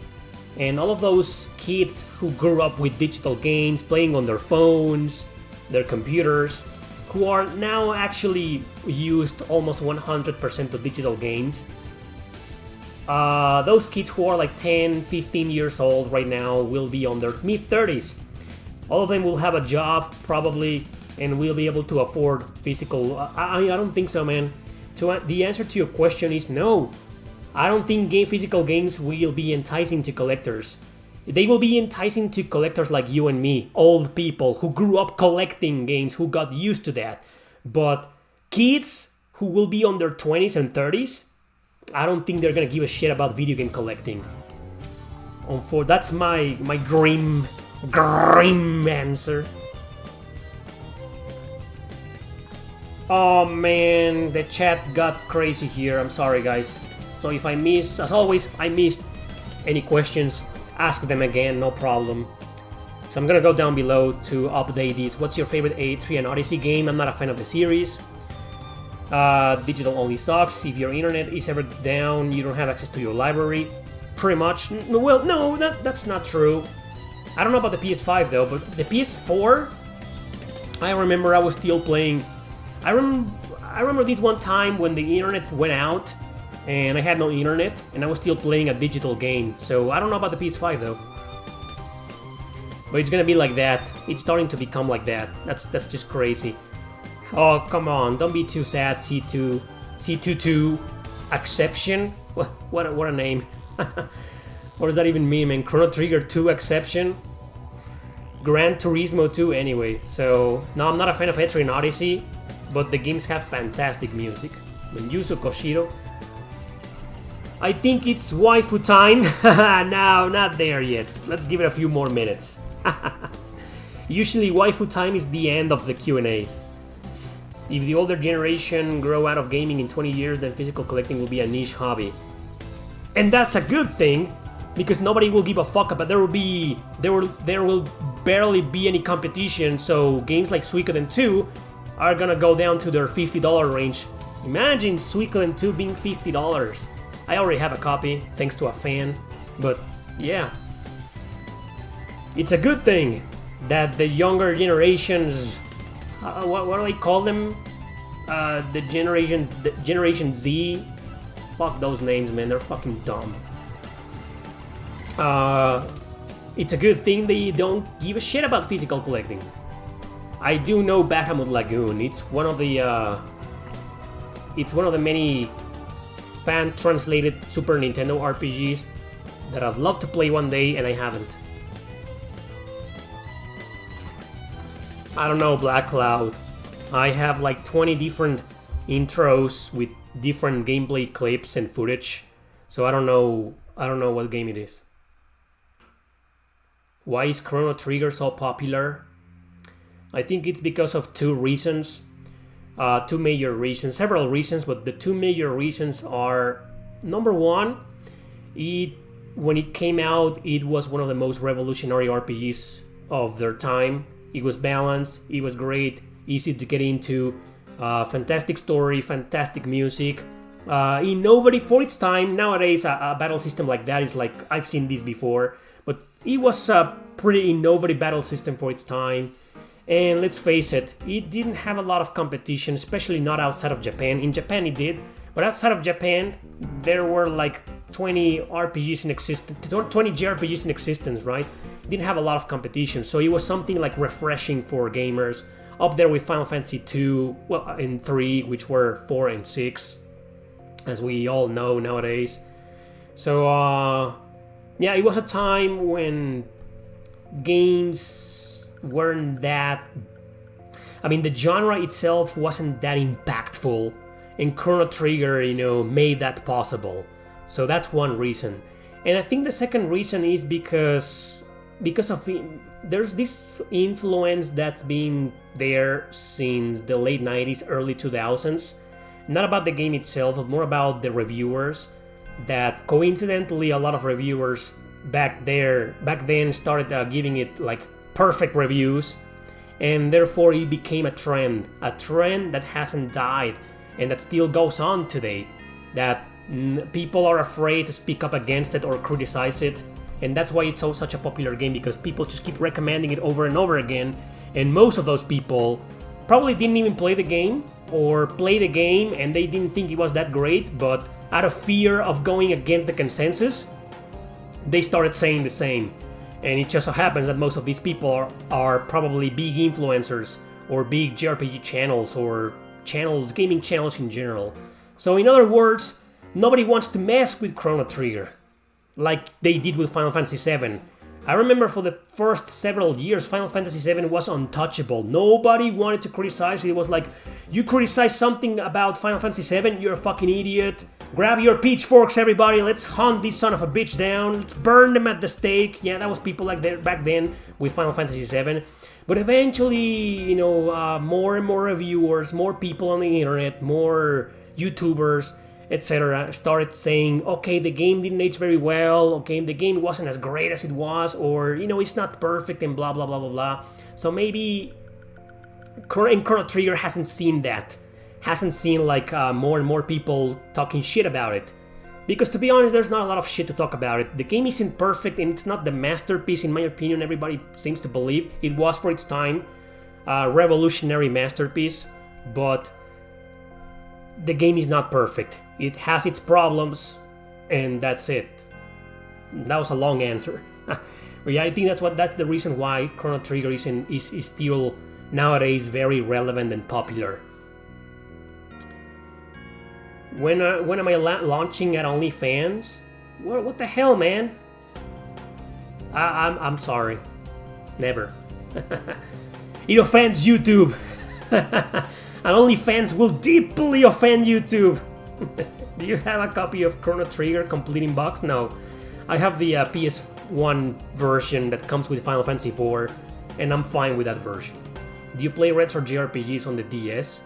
and all of those kids who grew up with digital games, playing on their phones, their computers, who are now actually used almost 100% to digital games, those kids who are like 10, 15 years old right now will be on their mid-30s. All of them will have a job, probably, and will be able to afford physical... I don't think so, man. The answer to your question is no. I don't think physical games will be enticing to collectors. They will be enticing to collectors like you and me, old people who grew up collecting games, who got used to that. But kids who will be on their 20s and 30s, I don't think they're gonna give a shit about video game collecting. That's my grim answer. Oh man, the chat got crazy here. I'm sorry, guys. So if as always, I missed any questions, ask them again, no problem. So I'm gonna go down below to update these. What's your favorite A3 and Odyssey game? I'm not a fan of the series. Digital only sucks. If your internet is ever down, you don't have access to your library. Pretty much. Well, no, that's not true. I don't know about the PS5 though, but the PS4, I remember I was still playing. I remember this one time when the internet went out and I had no internet and I was still playing a digital game. So I don't know about the PS5 though. But it's gonna be like that. It's starting to become like that. That's just crazy. Oh, come on, don't be too sad, C22 Exception? What a name. What does that even mean, man? Chrono Trigger 2 Exception? Gran Turismo 2 anyway. So, no, I'm not a fan of A3 and Odyssey, but the games have fantastic music. Yuzo Koshiro. I think it's waifu time. No, not there yet. Let's give it a few more minutes. Usually waifu time is the end of the Q&As. If the older generation grow out of gaming in 20 years, then physical collecting will be a niche hobby. And that's a good thing, because nobody will give a fuck about. There will barely be any competition, so games like Suikoden 2 are gonna go down to their $50 range. Imagine Suikoden 2 being $50. I already have a copy, thanks to a fan, but yeah. It's a good thing that the younger generations, what do they call them? The Generation Z. Fuck those names, man. They're fucking dumb. It's a good thing they don't give a shit about physical collecting. I do know Bahamut Lagoon. It's one of the many fan-translated Super Nintendo RPGs that I'd love to play one day, and I haven't. I don't know, Black Cloud. I have like 20 different intros with different gameplay clips and footage, so I don't know what game it is. Why is Chrono Trigger so popular? I think it's because of two reasons. Two major reasons, several reasons, but the two major reasons are, number one, when it came out, it was one of the most revolutionary RPGs of their time. It was balanced, it was great, easy to get into, fantastic story, fantastic music, innovative for its time. Nowadays, a battle system like that is like, I've seen this before, but it was a pretty innovative battle system for its time. And let's face it, it didn't have a lot of competition, especially not outside of Japan. In Japan it did, but outside of Japan, there were like 20 RPGs in existence, 20 JRPGs in existence, right? didn't have a lot of competition, so it was something like refreshing for gamers. Up there with Final Fantasy 2, well, and 3, which were 4 and 6, as we all know nowadays. So, yeah, it was a time when games weren't that... I mean, the genre itself wasn't that impactful, and Chrono Trigger, made that possible. So that's one reason. And I think the second reason is because of there's this influence that's been there since the late 90s, early 2000s. Not about the game itself, but more about the reviewers. That coincidentally, a lot of reviewers back then started giving it like perfect reviews, and therefore it became a trend that hasn't died and that still goes on today. That people are afraid to speak up against it or criticize it, and that's why it's such a popular game, because people just keep recommending it over and over again, and most of those people probably didn't even play the game, or play the game and they didn't think it was that great, but out of fear of going against the consensus, they started saying the same. And it just so happens that most of these people are probably big influencers or big JRPG channels or gaming channels in general. So in other words, nobody wants to mess with Chrono Trigger like they did with Final Fantasy VII. I remember for the first several years, Final Fantasy VII was untouchable. Nobody wanted to criticize it. It was like, you criticize something about Final Fantasy VII, you're a fucking idiot. Grab your pitchforks, everybody. Let's hunt this son of a bitch down. Let's burn them at the stake. Yeah, that was people like that back then with Final Fantasy VII. But eventually, more and more reviewers, more people on the internet, more YouTubers, etc. started saying, okay, the game didn't age very well, okay, the game wasn't as great as it was, or, it's not perfect and blah, blah, blah, blah, blah. So maybe Chrono Trigger hasn't seen that. Hasn't seen like more and more people talking shit about it. Because to be honest, there's not a lot of shit to talk about it. The game isn't perfect and it's not the masterpiece in my opinion everybody seems to believe. It was for its time, a revolutionary masterpiece, but the game is not perfect. It has its problems, and that's it. That was a long answer. But yeah, I think that's the reason why Chrono Trigger is still nowadays very relevant and popular. When am I launching at OnlyFans? What the hell, man? I'm sorry. Never. It offends YouTube. And OnlyFans will deeply offend YouTube. Do you have a copy of Chrono Trigger Complete in Box? No. I have the PS1 version that comes with Final Fantasy IV, and I'm fine with that version. Do you play retro JRPGs on the DS?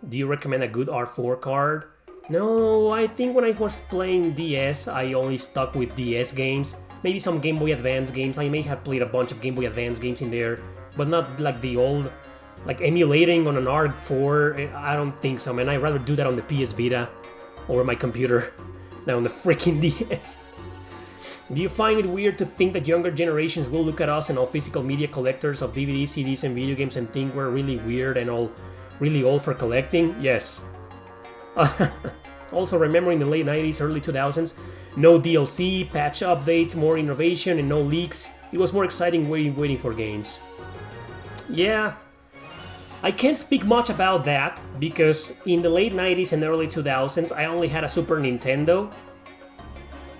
Do you recommend a good R4 card? No, I think when I was playing DS, I only stuck with DS games. Maybe some Game Boy Advance games. I may have played a bunch of Game Boy Advance games in there, but not like the old, like emulating on an R4. I don't think so, man. I'd rather do that on the PS Vita or my computer than on the freaking DS. Do you find it weird to think that younger generations will look at us and all physical media collectors of DVDs, CDs, and video games and think we're really weird and all really old for collecting? Yes. Also, remember in the late 90s, early 2000s, no DLC, patch updates, more innovation, and no leaks. It was more exciting waiting for games. Yeah, I can't speak much about that because in the late 90s and early 2000s, I only had a Super Nintendo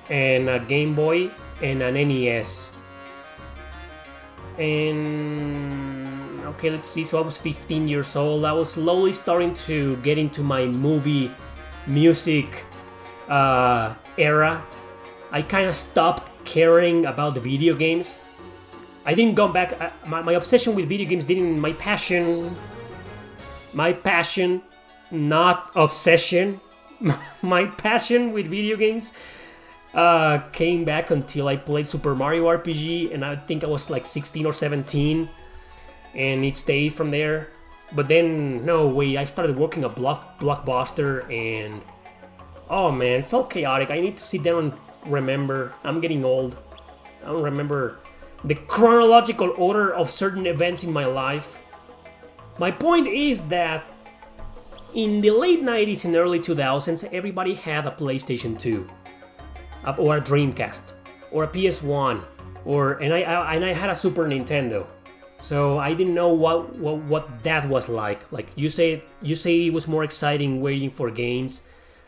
and a Game Boy and an NES. And okay, let's see, so I was 15 years old. I was slowly starting to get into my music era. I kind of stopped caring about the video games. I didn't go back. My obsession with video games didn't. My passion, not obsession. My passion with video games came back until I played Super Mario RPG, and I think I was like 16 or 17. And it stayed from there. But then, no way, I started working at Blockbuster, and oh man, it's all chaotic. I need to sit down and remember. I'm getting old. I don't remember the chronological order of certain events in my life. My point is that in the late 90s and early 2000s, everybody had a PlayStation 2 or a Dreamcast. or a PS1, and I had a Super Nintendo. So I didn't know what that was like. Like you say it was more exciting waiting for games,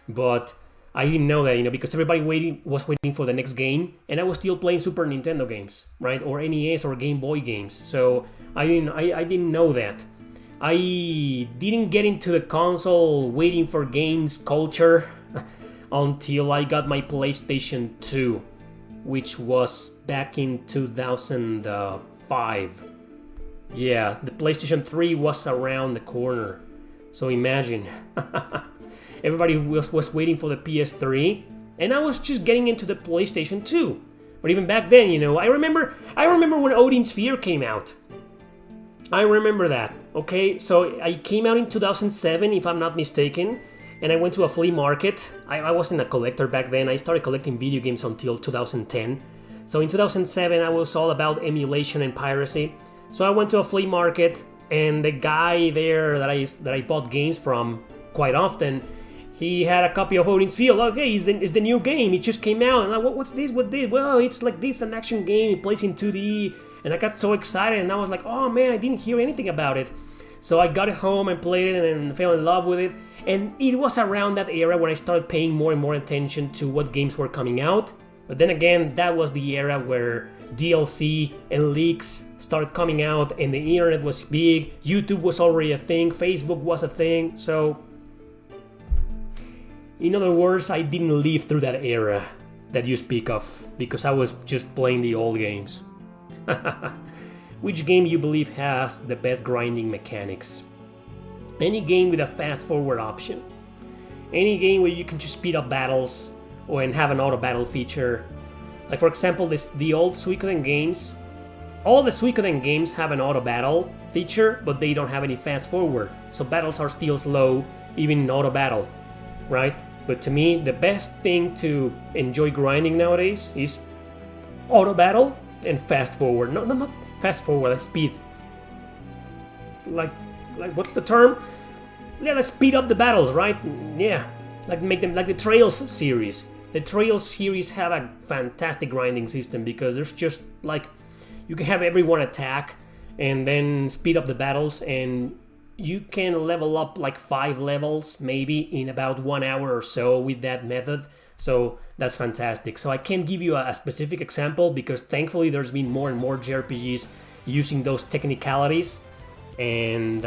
but I didn't know that, because everybody was waiting for the next game, and I was still playing Super Nintendo games, right, or NES or Game Boy games. So I didn't know that. I didn't get into the console waiting for games culture until I got my PlayStation 2, which was back in 2005. Yeah, the PlayStation 3 was around the corner. So imagine. Everybody was waiting for the PS3, and I was just getting into the PlayStation 2. But even back then, I remember when Odin Sphere came out. I remember that. Okay, so I came out in 2007, if I'm not mistaken, and I went to a flea market. I wasn't a collector back then. I started collecting video games until 2010. So in 2007, I was all about emulation and piracy. So I went to a flea market, and the guy there that I bought games from quite often, he had a copy of Odin's Field. Okay, it's the new game. It just came out. And I'm like, what's this? What this? Well, it's like this, an action game. It plays in 2D. And I got so excited, and I was like, oh man, I didn't hear anything about it. So I got it home and played it and fell in love with it. And it was around that era when I started paying more and more attention to what games were coming out. But then again, that was the era where DLC and leaks started coming out, and the internet was big. YouTube was already a thing. Facebook was a thing. So, in other words, I didn't live through that era that you speak of, because I was just playing the old games. Which game you believe has the best grinding mechanics? Any game with a fast forward option. Any game where you can just speed up battles and have an auto battle feature. Like for example, the old Suikoden games. All the Suikoden games have an auto battle feature, but they don't have any fast forward. So battles are still slow, even in auto battle, right? But to me, the best thing to enjoy grinding nowadays is auto battle and fast forward. No, not fast forward, speed. Like what's the term? Yeah, let's speed up the battles, right? Yeah, like make them like the Trails series. The Trails series have a fantastic grinding system because there's just like you can have everyone attack and then speed up the battles, and you can level up like 5 levels maybe in about 1 hour or so with that method. So that's fantastic. So I can't give you a specific example because thankfully there's been more and more JRPGs using those technicalities. And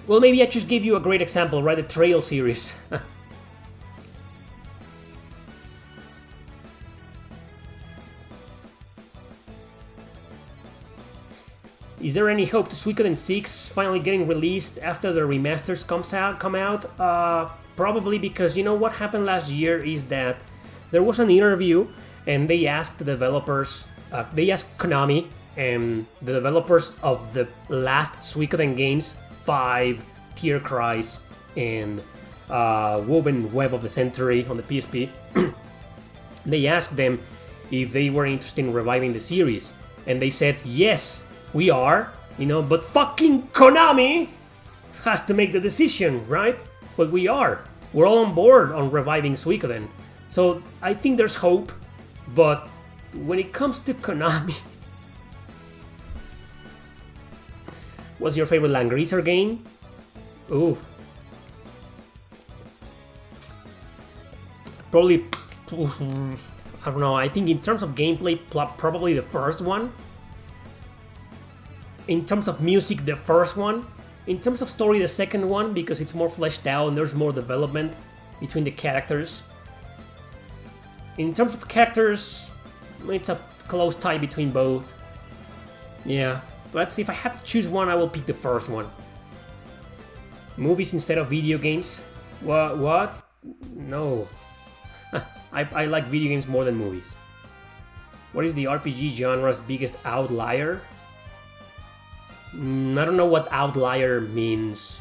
well, maybe I just gave you a great example, right? The Trail series. Is there any hope to Suikoden 6 finally getting released after the remasters come out? Probably, because what happened last year is that there was an interview and they asked the developers, they asked Konami and the developers of the last Suikoden games, 5, Tear Cries, and Woven Web of the Century on the PSP. They asked them if they were interested in reviving the series, and they said yes. We are, but fucking Konami has to make the decision, right? But we are. We're all on board on reviving Suikoden. So I think there's hope, but when it comes to Konami... What's your favorite Langrisser game? Ooh. Probably... I don't know, I think in terms of gameplay, probably the first one. In terms of music, the first one. In terms of story, the second one, because it's more fleshed out and there's more development between the characters. In terms of characters, it's a close tie between both. Yeah, but if I have to choose one, I will pick the first one. Movies instead of video games? What? No. I like video games more than movies. What is the RPG genre's biggest outlier? I don't know what outlier means.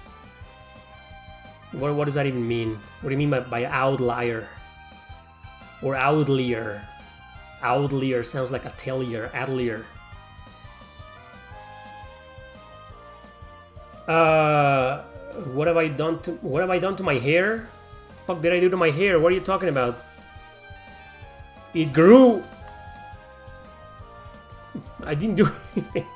What does that even mean? What do you mean by outlier? Or outlier? Outlier sounds like atelier, outlier. What have I done to my hair? Fuck did I do to my hair? What are you talking about? It grew. I didn't do anything.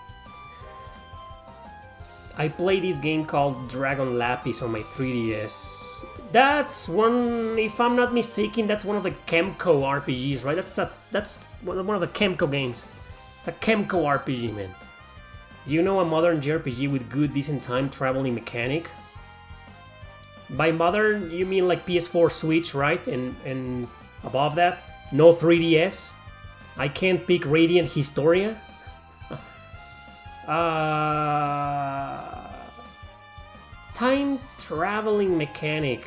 I played this game called Dragon Lapis on my 3DS. That's one, if I'm not mistaken, that's one of the Kemco RPGs, right? That's one of the Kemco games. It's a Kemco RPG, man. Do you know a modern JRPG with good, decent time traveling mechanic? By modern, you mean like PS4, Switch, right? And above that, no 3DS. I can't pick Radiant Historia. Time traveling mechanic.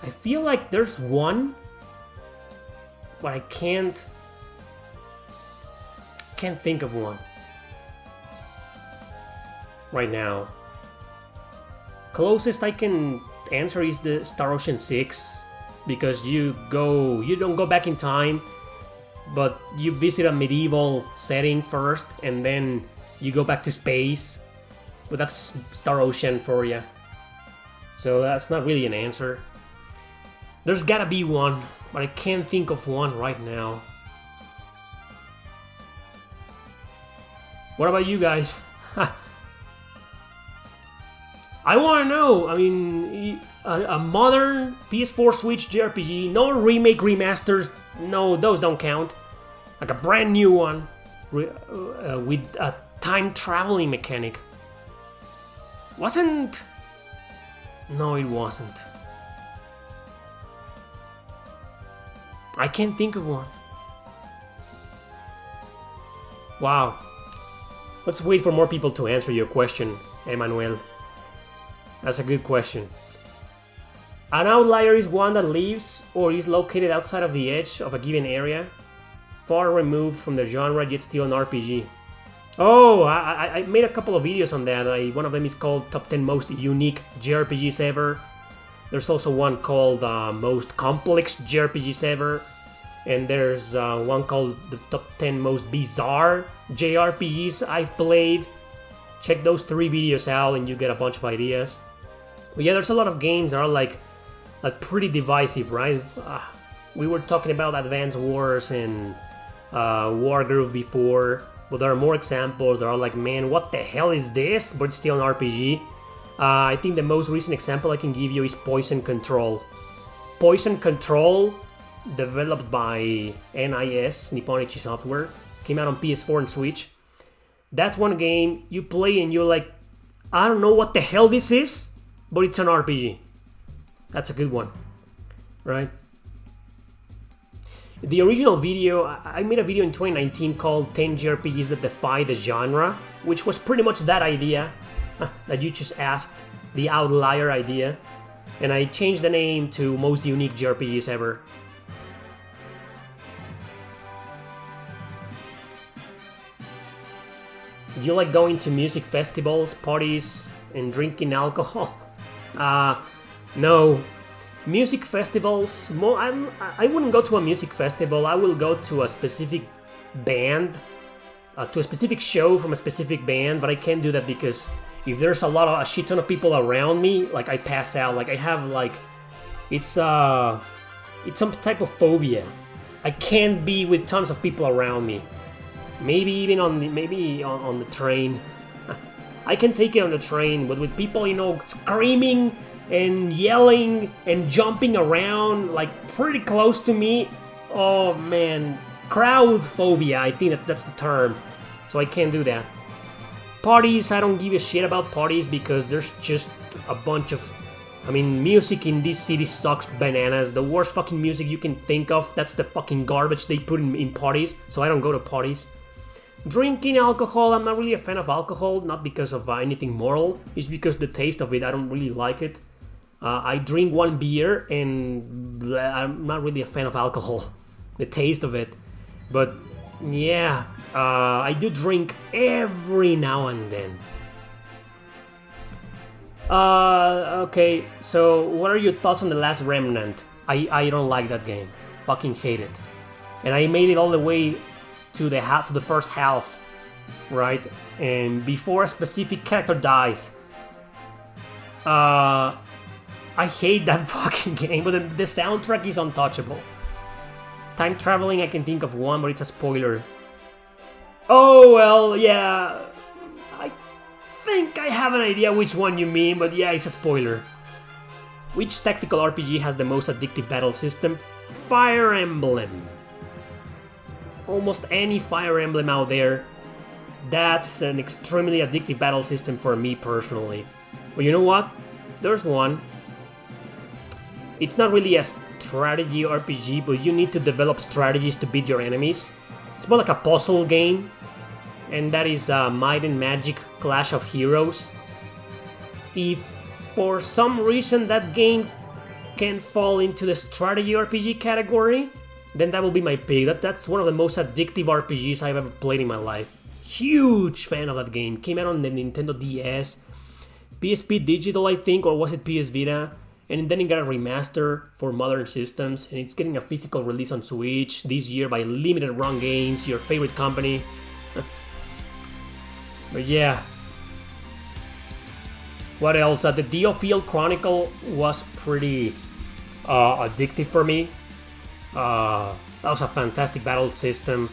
I feel like there's one, but I can't think of one right now. Closest I can answer is the Star Ocean 6, because you don't go back in time, but you visit a medieval setting first and then you go back to space. But that's Star Ocean for you. So that's not really an answer. There's gotta be one, but I can't think of one right now. What about you guys? I want to know. I mean, a modern PS4 Switch JRPG, no remake, remasters, no, those don't count. Like a brand new one with a time traveling mechanic. Wasn't? No, it wasn't. I can't think of one. Wow. Let's wait for more people to answer your question, Emmanuel. That's a good question. An outlier is one that lives or is located outside of the edge of a given area, far removed from the genre yet still an RPG. Oh, I made a couple of videos on that. One of them is called Top 10 Most Unique JRPGs Ever. There's also one called Most Complex JRPGs Ever. And there's one called the Top 10 Most Bizarre JRPGs I've played. Check those 3 videos out and you get a bunch of ideas. But yeah, there's a lot of games that are like pretty divisive, right? We were talking about Advance Wars and Wargroove before. But there are more examples that are like, man, what the hell is this? But it's still an RPG. I think the most recent example I can give you is Poison Control. Poison Control, developed by NIS, Nippon Ichi Software, came out on PS4 and Switch. That's one game you play and you're like, I don't know what the hell this is, but it's an RPG. That's a good one, right? The original video, I made a video in 2019 called 10 JRPGs that defy the genre, which was pretty much that idea that you just asked, the outlier idea. And I changed the name to Most Unique JRPGs Ever. Do you like going to music festivals, parties, and drinking alcohol? No. Music festivals, I wouldn't go to a music festival. I will go to a specific band, to a specific show from a specific band, but I can't do that because if there's a shit ton of people around me, like I pass out. Like I have it's some type of phobia. I can't be with tons of people around me. Maybe even on the train. I can take it on the train, but with people, screaming and yelling and jumping around like pretty close to me, oh man, crowd phobia, I think that's the term. So I can't do that. Parties, I don't give a shit about parties because there's just a bunch of, music in this city sucks bananas. The worst fucking music you can think of, that's the fucking garbage they put in parties, so I don't go to parties. Drinking alcohol, I'm not really a fan of alcohol, not because of anything moral, it's because the taste of it, I don't really like it. I drink one beer and I'm not really a fan of alcohol, the taste of it. But yeah, I do drink every now and then. Okay, so what are your thoughts on The Last Remnant? I don't like that game, fucking hate it. And I made it all the way to the first half, right? And before a specific character dies, I hate that fucking game, but the soundtrack is untouchable. Time traveling, I can think of one, but it's a spoiler. Oh, well, yeah. I think I have an idea which one you mean, but yeah, it's a spoiler. Which tactical RPG has the most addictive battle system? Fire Emblem. Almost any Fire Emblem out there, that's an extremely addictive battle system for me personally. But you know what? There's one. It's not really a strategy RPG, but you need to develop strategies to beat your enemies. It's more like a puzzle game, and that is Might and Magic Clash of Heroes. If for some reason that game can fall into the strategy RPG category, then that will be my pick. That's one of the most addictive RPGs I've ever played in my life. Huge fan of that game. Came out on the Nintendo DS, PSP Digital I think, or was it PS Vita? And then it got a remaster for modern systems, and it's getting a physical release on Switch this year by Limited Run Games, your favorite company. But yeah. What else? The Diofield Chronicle was pretty addictive for me. That was a fantastic battle system.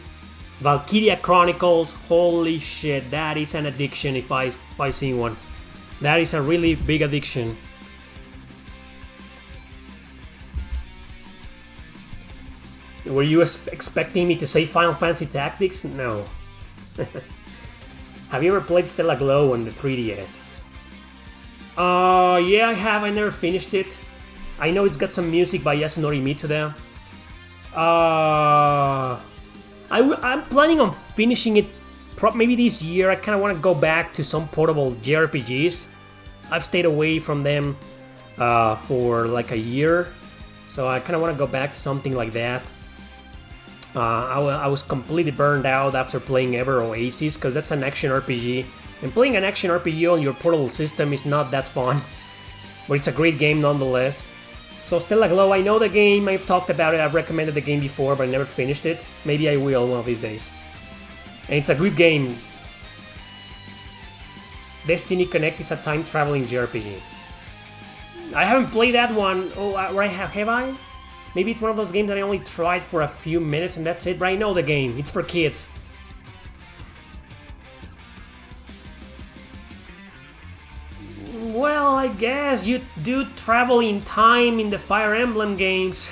Valkyria Chronicles, holy shit, that is an addiction if I see one. That is a really big addiction. Were you expecting me to say Final Fantasy Tactics? No. Have you ever played Stella Glow on the 3DS? Yeah, I have. I never finished it. I know it's got some music by Yasunori Mitsuda. I'm planning on finishing it maybe this year. I kind of want to go back to some portable JRPGs. I've stayed away from them for like a year, so I kind of want to go back to something like that. I was completely burned out after playing Ever Oasis, because that's an action RPG, and playing an action RPG on your portable system is not that fun, but it's a great game nonetheless. So Stella Glow, I know the game, I've talked about it, I've recommended the game before, but I never finished it. Maybe I will one of these days. And it's a good game. Destiny Connect is a time-traveling JRPG. I haven't played that one. Oh, right, have I? Maybe it's one of those games that I only tried for a few minutes and that's it, but I know the game. It's for kids. Well, I guess you do travel in time in the Fire Emblem games.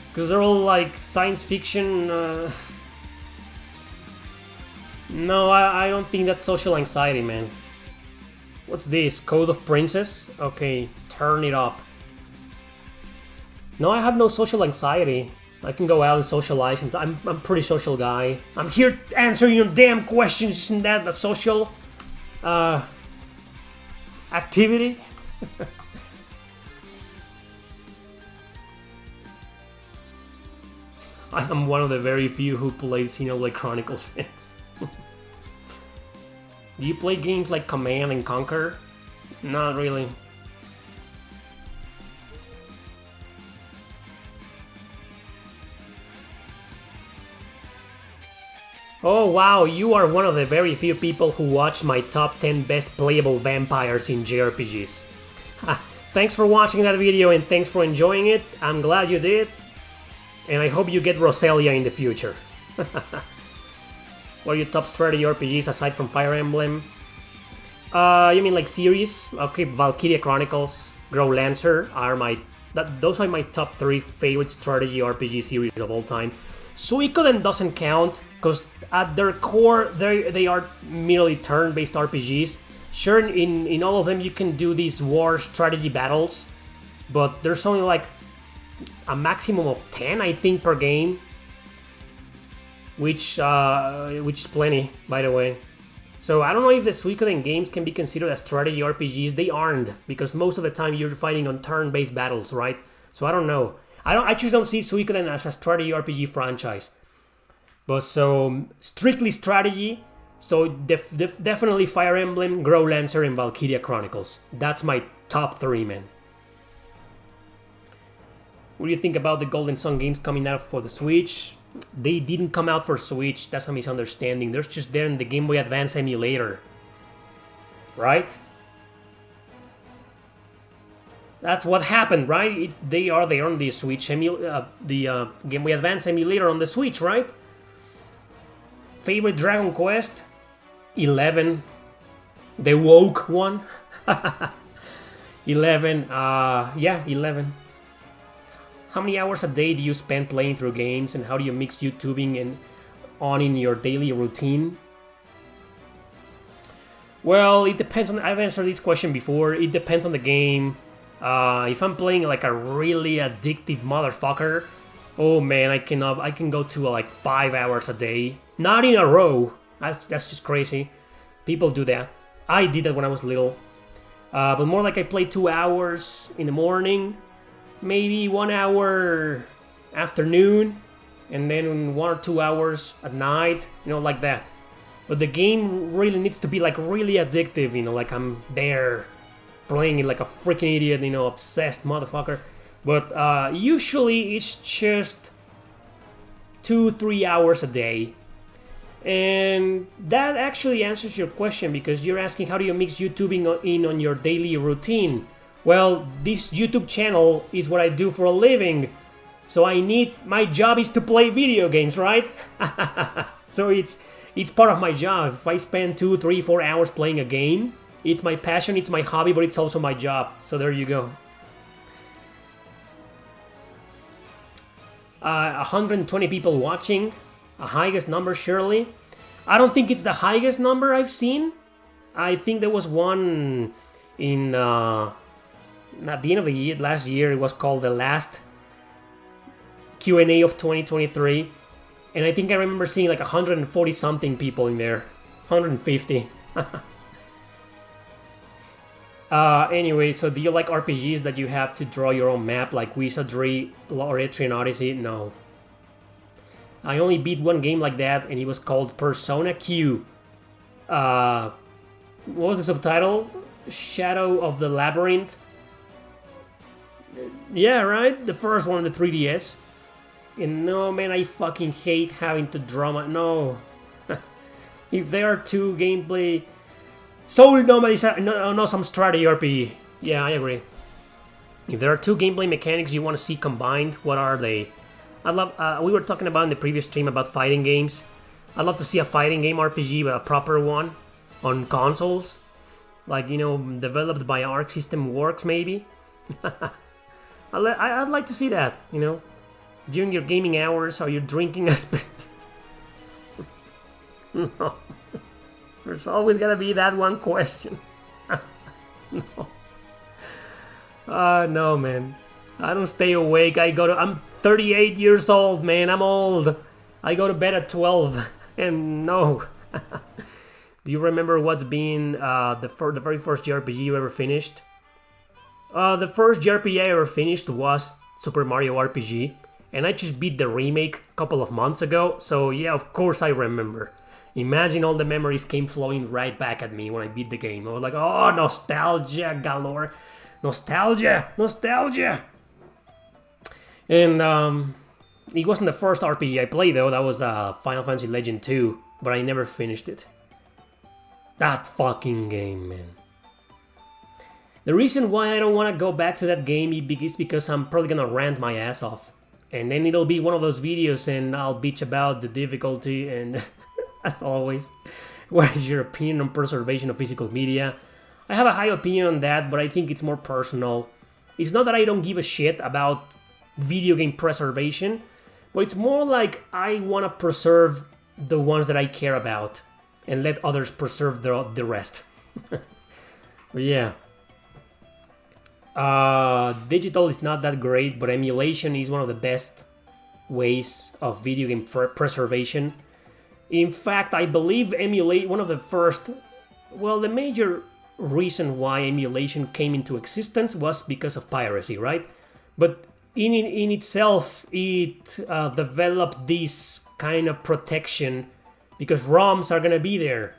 Because they're all like science fiction. No, I don't think that's social anxiety, man. What's this? Code of Princess? Okay, turn it up. No, I have no social anxiety. I can go out and socialize, and I'm a pretty social guy. I'm here answering your damn questions. Isn't that a social activity? I am one of the very few who plays Xenoblade Chronicles 6. Do you play games like Command and Conquer? Not really. Oh wow, you are one of the very few people who watch my top 10 best playable vampires in JRPGs. Thanks for watching that video and thanks for enjoying it. I'm glad you did. And I hope you get Roselia in the future. What are your top strategy RPGs aside from Fire Emblem? You mean like series? Okay, Valkyria Chronicles, Grow Lancer are those are my top 3 favorite strategy RPG series of all time. Suikoden doesn't count, because at their core, they are merely turn-based RPGs. Sure, in all of them you can do these war strategy battles, but there's only like a maximum of 10, I think, per game. Which is plenty, by the way. So I don't know if the Suikoden games can be considered as strategy RPGs. They aren't, because most of the time you're fighting on turn-based battles, right? So I don't know. I just don't see Suikoden as a strategy RPG franchise. But so, strictly strategy, so definitely Fire Emblem, Grow Lancer, and Valkyria Chronicles. That's my top 3, man. What do you think about the Golden Sun games coming out for the Switch? They didn't come out for Switch, that's a misunderstanding. They're just there in the Game Boy Advance emulator. Right? That's what happened, right? They are there on the Switch, the Game Boy Advance emulator on the Switch, right? Favorite Dragon Quest? 11. The woke one? 11. Yeah, 11. How many hours a day do you spend playing through games, and how do you mix YouTubing and on in your daily routine? Well, it depends on. I've answered this question before. It depends on the game. If I'm playing like a really addictive motherfucker, oh man, I can go to like 5 hours a day, not in a row. That's just crazy. People do that. I did that when I was little, but more like I play 2 hours in the morning, maybe 1 hour afternoon, and then 1 or 2 hours at night. Like that. But the game really needs to be like really addictive. Like I'm there playing it like a freaking idiot, obsessed motherfucker. But usually it's just 2-3 hours a day. And that actually answers your question, because you're asking how do you mix YouTubing in on your daily routine. Well, this YouTube channel is what I do for a living. So my job is to play video games, right? So it's part of my job. If I spend 2, 3, 4 hours playing a game, it's my passion, it's my hobby, but it's also my job. So there you go. 120 people watching. A highest number, surely. I don't think it's the highest number I've seen. I think there was one in at the end of the year, last year. It was called the last Q&A of 2023. And I think I remember seeing like 140 something people in there. 150. Anyway, so do you like RPGs that you have to draw your own map, like Wizardry or Etrian Odyssey? No. I only beat one game like that, and it was called Persona Q. What was the subtitle? Shadow of the Labyrinth? Yeah, right? The first one on the 3DS. And no, man, I fucking hate having to draw my... No. If there are two gameplay... Soul Nobody's no, some strategy RPG. Yeah, I agree. If there are two gameplay mechanics you want to see combined, what are they? I love. We were talking about in the previous stream about fighting games. I'd love to see a fighting game RPG, but a proper one on consoles, like developed by Arc System Works, maybe. I'd like to see that. During your gaming hours, are you drinking a? No. There's always gotta be that one question. No. No, man. I don't stay awake. I'm 38 years old, man. I'm old. I go to bed at 12. And no. Do you remember what's been the very first JRPG you ever finished? The first JRPG I ever finished was Super Mario RPG. And I just beat the remake a couple of months ago. So yeah, of course I remember. Imagine all the memories came flowing right back at me when I beat the game. I was like, oh, nostalgia galore. Nostalgia. And it wasn't the first RPG I played, though. That was Final Fantasy Legend 2. But I never finished it. That fucking game, man. The reason why I don't want to go back to that game is because I'm probably going to rant my ass off. And then it'll be one of those videos and I'll bitch about the difficulty and... As always, what is your opinion on preservation of physical media? I have a high opinion on that, but I think it's more personal. It's not that I don't give a shit about video game preservation, but it's more like I want to preserve the ones that I care about and let others preserve the rest. But yeah. Digital is not that great, but emulation is one of the best ways of video game preservation. In fact, I believe the major reason why emulation came into existence was because of piracy, right? But in itself, it developed this kind of protection because ROMs are going to be there.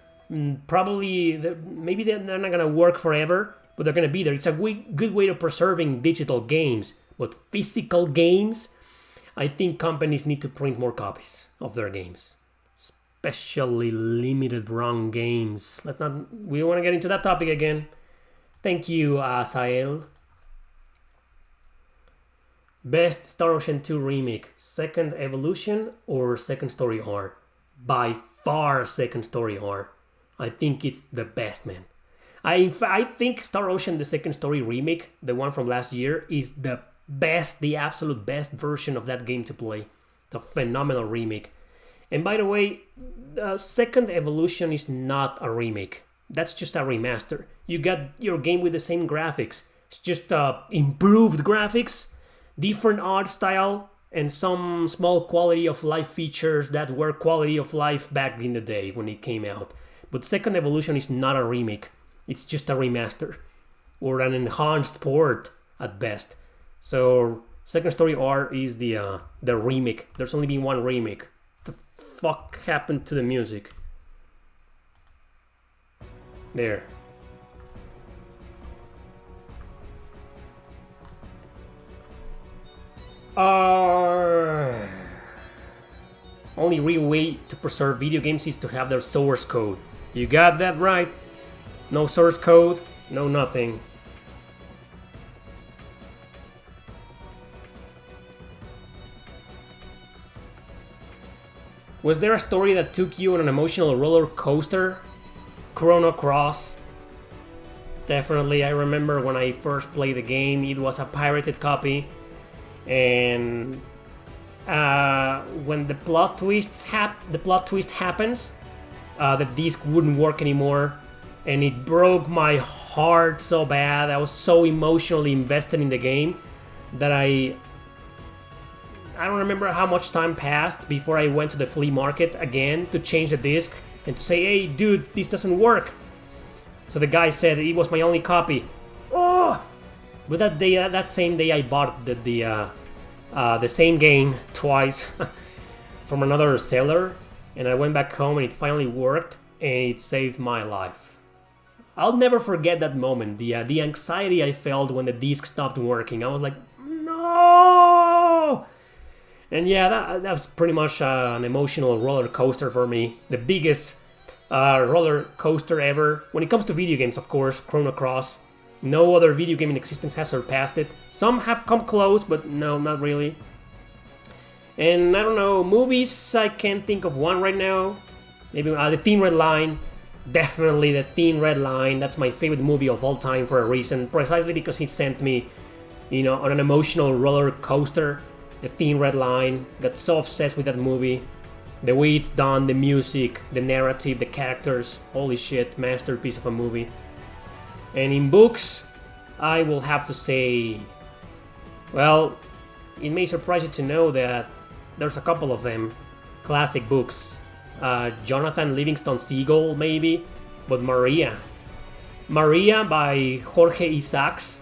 Probably, maybe they're not going to work forever, but they're going to be there. It's a good way of preserving digital games. But physical games, I think companies need to print more copies of their games. Especially limited run games. We don't want to get into that topic again. Thank you, Sael. Best Star Ocean 2 remake, Second Evolution or Second Story R? By far Second Story R. I think it's the best, man. I think Star Ocean, the Second Story remake, the one from last year, is the best, the absolute best version of that game to play. It's a phenomenal remake. And by the way, the Second Evolution is not a remake. That's just a remaster. You got your game with the same graphics. It's just improved graphics, different art style, and some small quality of life features that were quality of life back in the day when it came out. But Second Evolution is not a remake. It's just a remaster or an enhanced port at best. So Second Story R is the remake. There's only been one remake. The fuck happened to the music? There. Only real way to preserve video games is to have their source code. You got that right. No source code, no nothing. Was there a story that took you on an emotional roller coaster? Chrono Cross. Definitely, I remember when I first played the game, it was a pirated copy. And when the plot twist happens, the disc wouldn't work anymore. And it broke my heart so bad. I was so emotionally invested in the game that I don't remember how much time passed before I went to the flea market again to change the disc and to say, hey dude, this doesn't work. So the guy said it was my only copy. Oh! But that same day I bought the same game twice from another seller, and I went back home and it finally worked and it saved my life. I'll never forget that moment, the anxiety I felt when the disc stopped working. I was like, no! And yeah, that was pretty much an emotional roller coaster for me. The biggest roller coaster ever. When it comes to video games, of course, Chrono Cross. No other video game in existence has surpassed it. Some have come close, but no, not really. And I don't know, movies, I can't think of one right now. Maybe The Thin Red Line. Definitely The Thin Red Line. That's my favorite movie of all time for a reason. Precisely because it sent me, on an emotional roller coaster. The Thin Red Line. Got so obsessed with that movie. The way it's done, the music, the narrative, the characters. Holy shit, masterpiece of a movie. And in books, I will have to say, well, it may surprise you to know that there's a couple of them. Classic books. Jonathan Livingston Seagull, maybe, but Maria by Jorge Isaacs.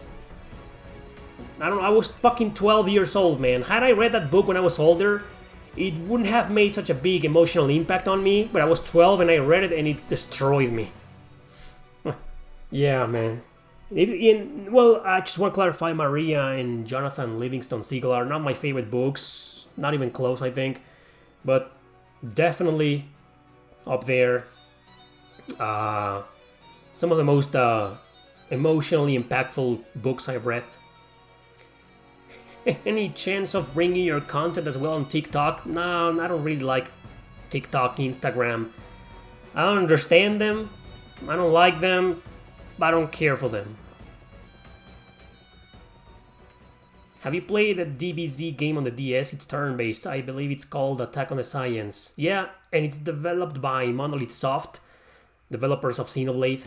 I don't know, I was fucking 12 years old, man. Had I read that book when I was older, it wouldn't have made such a big emotional impact on me, but I was 12 and I read it and it destroyed me. Yeah, man. Well, I just want to clarify, Maria and Jonathan Livingston Seagull are not my favorite books. Not even close, I think. But definitely up there. Some of the most emotionally impactful books I've read. Any chance of bringing your content as well on TikTok? No, I don't really like TikTok, Instagram. I don't understand them. I don't like them. But I don't care for them. Have you played a DBZ game on the DS? It's turn-based. I believe it's called Attack on the Science. Yeah, and it's developed by Monolith Soft, developers of Xenoblade.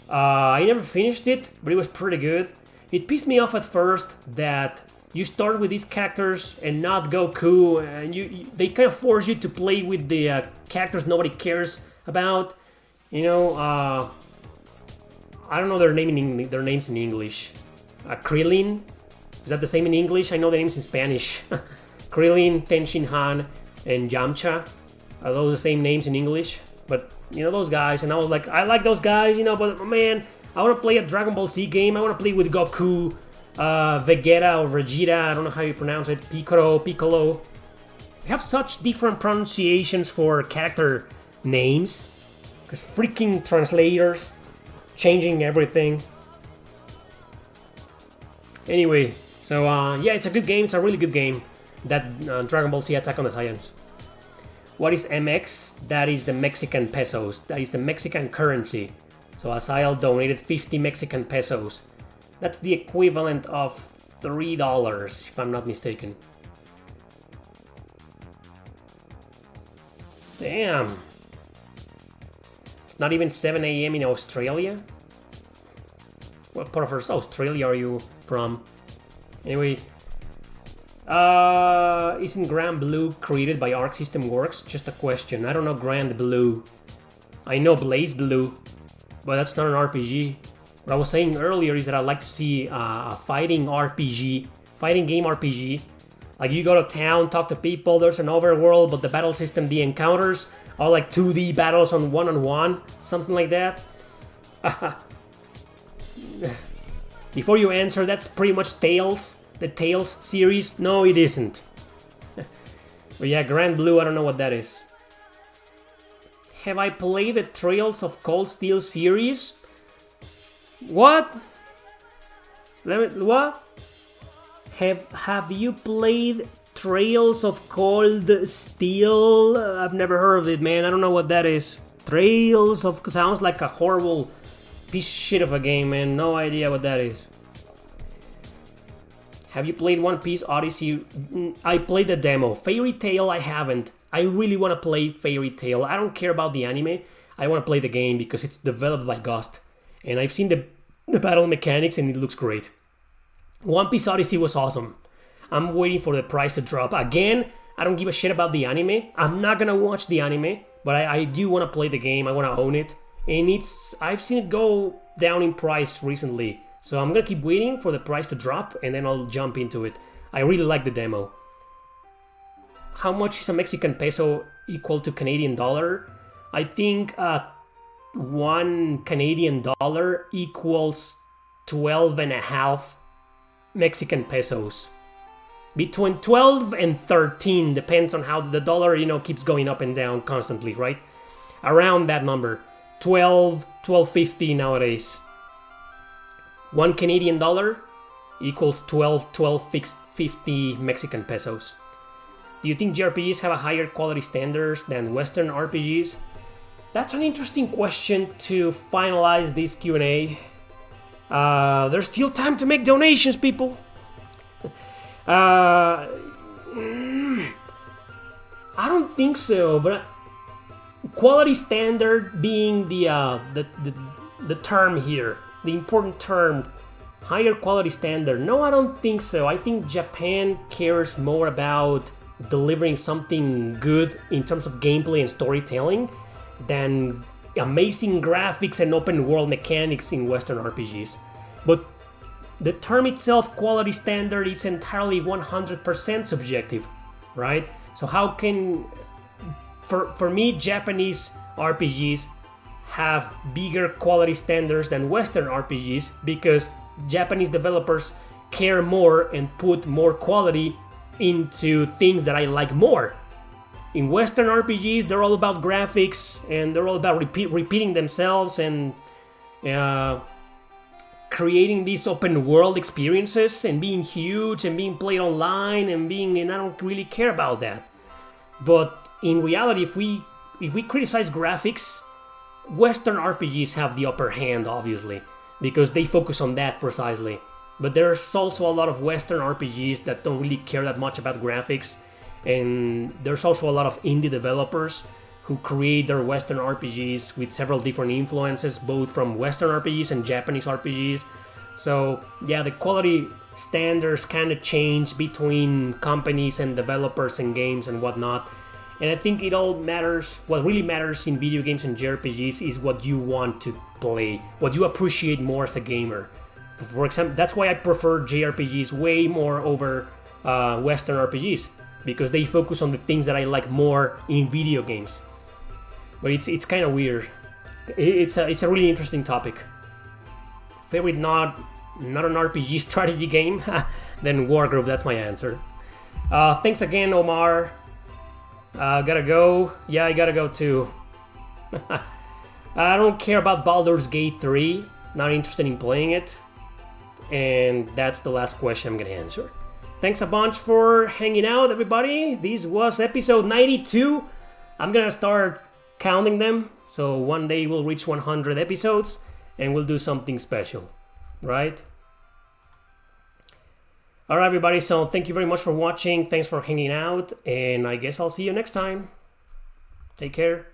I never finished it, but it was pretty good. It pissed me off at first that you start with these characters and not Goku, and they kind of force you to play with the characters nobody cares about. I don't know their names in English. Krillin. Is that the same in English? I know the names in Spanish. Krillin, Tenshin Han, and Yamcha. Are those the same names in English? But, those guys. And I was like, I like those guys, but man, I want to play a Dragon Ball Z game. I want to play with Goku, Vegeta or Vegeta. I don't know how you pronounce it. Piccolo. They have such different pronunciations for character names. Because freaking translators changing everything. Anyway, So yeah, it's a good game. It's a really good game. That Dragon Ball Z Attack on the Saiyans. What is MX? That is the Mexican pesos. That is the Mexican currency. So Asael donated 50 Mexican pesos. That's the equivalent of $3, if I'm not mistaken. Damn. It's not even 7 a.m. in Australia? What part of Australia are you from? Anyway, isn't Grand Blue created by Arc System Works? Just a question. I don't know Grand Blue. I know Blaze Blue, but that's not an RPG. What I was saying earlier is that I'd like to see a fighting RPG, fighting game RPG. Like you go to town, talk to people, there's an overworld, but the battle system, the encounters are like 2D battles on one, something like that. Before you answer, that's pretty much Tales. The Tales series? No, it isn't. But yeah, Grand Blue, I don't know what that is. Have I played the Trails of Cold Steel series? What? What? Have you played Trails of Cold Steel? I've never heard of it, man. I don't know what that is. Trails of... Sounds like a horrible piece of shit of a game, man. No idea what that is. Have you played One Piece Odyssey? I played the demo. Fairy Tail, I haven't. I really want to play Fairy Tail. I don't care about the anime. I want to play the game because it's developed by Ghost. And I've seen the battle mechanics and it looks great. One Piece Odyssey was awesome. I'm waiting for the price to drop. Again, I don't give a shit about the anime. I'm not gonna watch the anime, but I do want to play the game. I want to own it. And I've seen it go down in price recently. So I'm gonna keep waiting for the price to drop and then I'll jump into it. I really like the demo. How much is a Mexican peso equal to Canadian dollar? I think 1 Canadian dollar equals 12.5 Mexican pesos. Between 12 and 13, depends on how the dollar, keeps going up and down constantly, right? Around that number. 12.50 nowadays. 1 Canadian dollar equals 12.50 Mexican pesos. Do you think JRPGs have a higher quality standards than Western RPGs? That's an interesting question to finalize this Q&A. There's still time to make donations, people. I don't think so, but quality standard being the term here, the important term, higher quality standard. No, I don't think so. I think Japan cares more about delivering something good in terms of gameplay and storytelling than amazing graphics and open world mechanics in Western RPGs. But the term itself, quality standard, is entirely 100% subjective, right? So how can, for me, Japanese RPGs have bigger quality standards than Western RPGs because Japanese developers care more and put more quality into things that I like more. In Western RPGs, they're all about graphics and they're all about repeating themselves and creating these open world experiences and being huge and being played online and I don't really care about that. But in reality, if we criticize graphics, Western RPGs have the upper hand, obviously, because they focus on that precisely. But there's also a lot of Western RPGs that don't really care that much about graphics, and there's also a lot of indie developers who create their Western RPGs with several different influences, both from Western RPGs and Japanese RPGs. So yeah, the quality standards kind of change between companies and developers and games and whatnot. And I think it all matters. What really matters in video games and JRPGs is what you want to play, what you appreciate more as a gamer. For example, that's why I prefer JRPGs way more over Western RPGs, because they focus on the things that I like more in video games. But it's kind of weird. It's a really interesting topic. Favorite not an RPG strategy game? Then Wargroove, that's my answer. Thanks again, Omar. Gotta go. Yeah, I gotta go too. I don't care about Baldur's Gate 3. Not interested in playing it. And that's the last question I'm gonna answer. Thanks a bunch for hanging out, everybody. This was episode 92. I'm gonna start counting them, so one day we'll reach 100 episodes and we'll do something special, right? Alright, everybody, so thank you very much for watching. Thanks for hanging out, and I guess I'll see you next time. Take care.